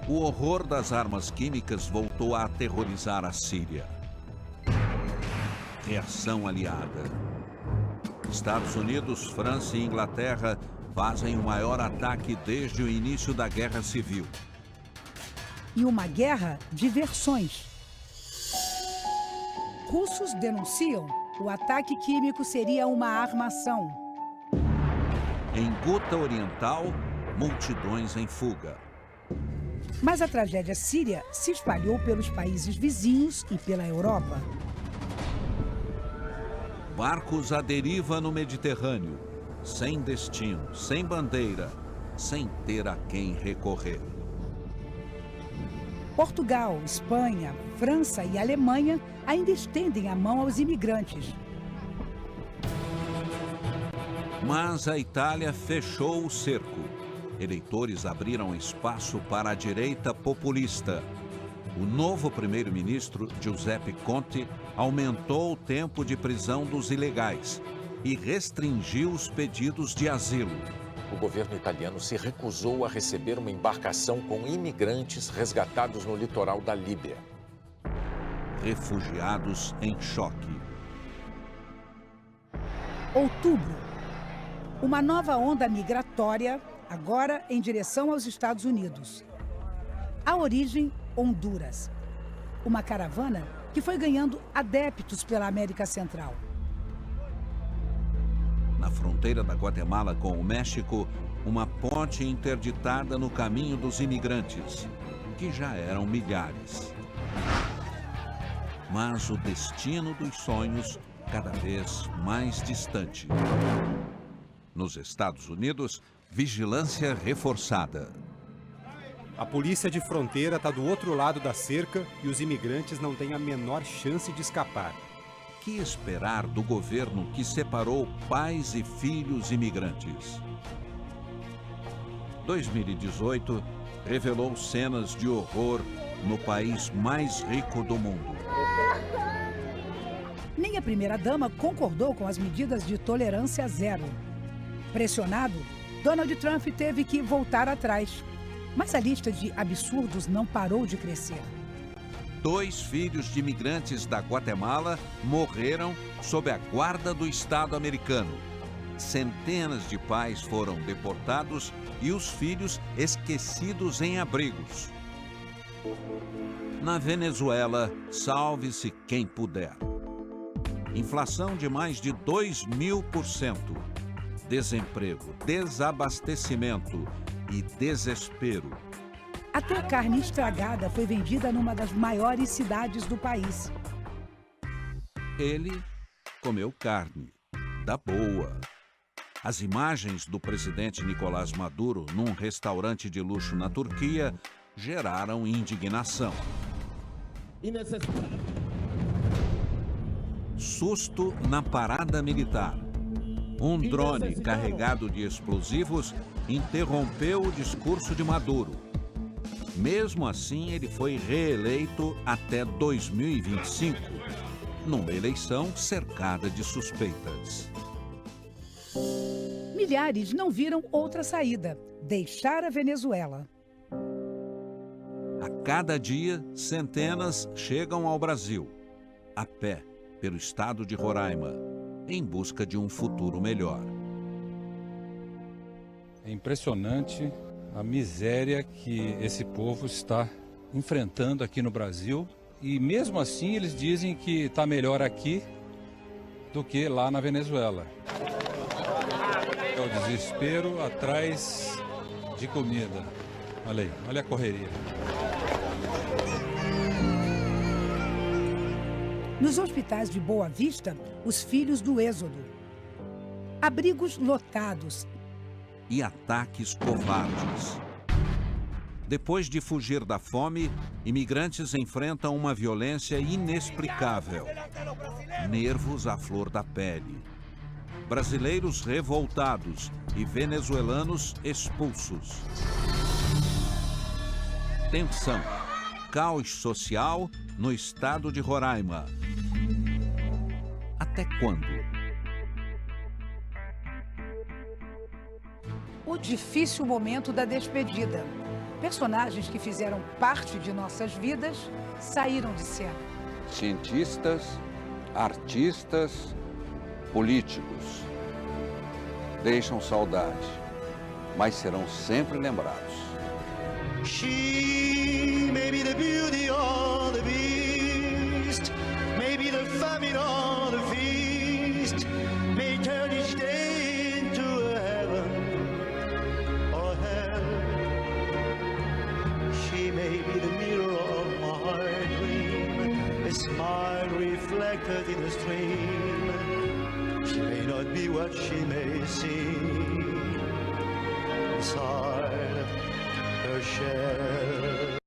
O horror das armas químicas voltou a aterrorizar a Síria. Reação aliada. Estados Unidos, França e Inglaterra fazem o maior ataque desde o início da Guerra Civil. E uma guerra de versões. Russos denunciam o ataque químico seria uma armação. Em Guta Oriental, multidões em fuga. Mas a tragédia síria se espalhou pelos países vizinhos e pela Europa. Barcos à deriva no Mediterrâneo, sem destino, sem bandeira, sem ter a quem recorrer. Portugal, Espanha, França e Alemanha ainda estendem a mão aos imigrantes. Mas a Itália fechou o cerco. Eleitores abriram espaço para a direita populista. O novo primeiro-ministro, Giuseppe Conte, aumentou o tempo de prisão dos ilegais e restringiu os pedidos de asilo. O governo italiano se recusou a receber uma embarcação com imigrantes resgatados no litoral da Líbia. Refugiados em choque. Outubro. Uma nova onda migratória, agora em direção aos Estados Unidos. A origem, Honduras. Uma caravana que foi ganhando adeptos pela América Central. Na fronteira da Guatemala com o México, uma ponte interditada no caminho dos imigrantes, que já eram milhares. Mas o destino dos sonhos cada vez mais distante. Nos Estados Unidos, vigilância reforçada. A polícia de fronteira está do outro lado da cerca e os imigrantes não têm a menor chance de escapar. Que esperar do governo que separou pais e filhos imigrantes? 2018 revelou cenas de horror no país mais rico do mundo. Nem a primeira-dama concordou com as medidas de tolerância zero. Pressionado, Donald Trump teve que voltar atrás. Mas a lista de absurdos não parou de crescer. 2 filhos de imigrantes da Guatemala morreram sob a guarda do Estado americano. Centenas de pais foram deportados e os filhos esquecidos em abrigos. Na Venezuela, salve-se quem puder. Inflação de mais de 2.000%. Desemprego, desabastecimento e desespero. Até carne estragada foi vendida numa das maiores cidades do país. Ele comeu carne, da boa. As imagens do presidente Nicolás Maduro num restaurante de luxo na Turquia geraram indignação. Susto na parada militar. Um drone carregado de explosivos interrompeu o discurso de Maduro. Mesmo assim, ele foi reeleito até 2025, numa eleição cercada de suspeitas. Milhares não viram outra saída: deixar a Venezuela. A cada dia, centenas chegam ao Brasil, a pé, pelo estado de Roraima, em busca de um futuro melhor. É impressionante a miséria que esse povo está enfrentando aqui no Brasil. E mesmo assim eles dizem que está melhor aqui do que lá na Venezuela. É o desespero atrás de comida. Olha aí, olha a correria. Nos hospitais de Boa Vista, os filhos do êxodo. Abrigos lotados. E ataques covardes. Depois de fugir da fome, imigrantes enfrentam uma violência inexplicável. Nervos à flor da pele. Brasileiros revoltados e venezuelanos expulsos. Tensão. Caos social no estado de Roraima. Até quando? O difícil momento da despedida. Personagens que fizeram parte de nossas vidas saíram de cena. Cientistas, artistas, políticos. Deixam saudade, mas serão sempre lembrados. She may be the beauty or the beast, maybe the famine or the feast, may turn each day into a heaven or hell. She may be the mirror of my dream, a smile reflected in the stream. She may not be what she may seem inside her shell.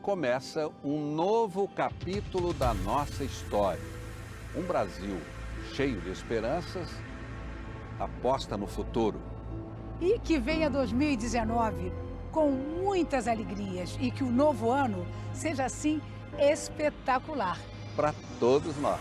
Começa um novo capítulo da nossa história. Um Brasil cheio de esperanças, aposta no futuro. E que venha 2019 com muitas alegrias e que o novo ano seja assim espetacular. Para todos nós.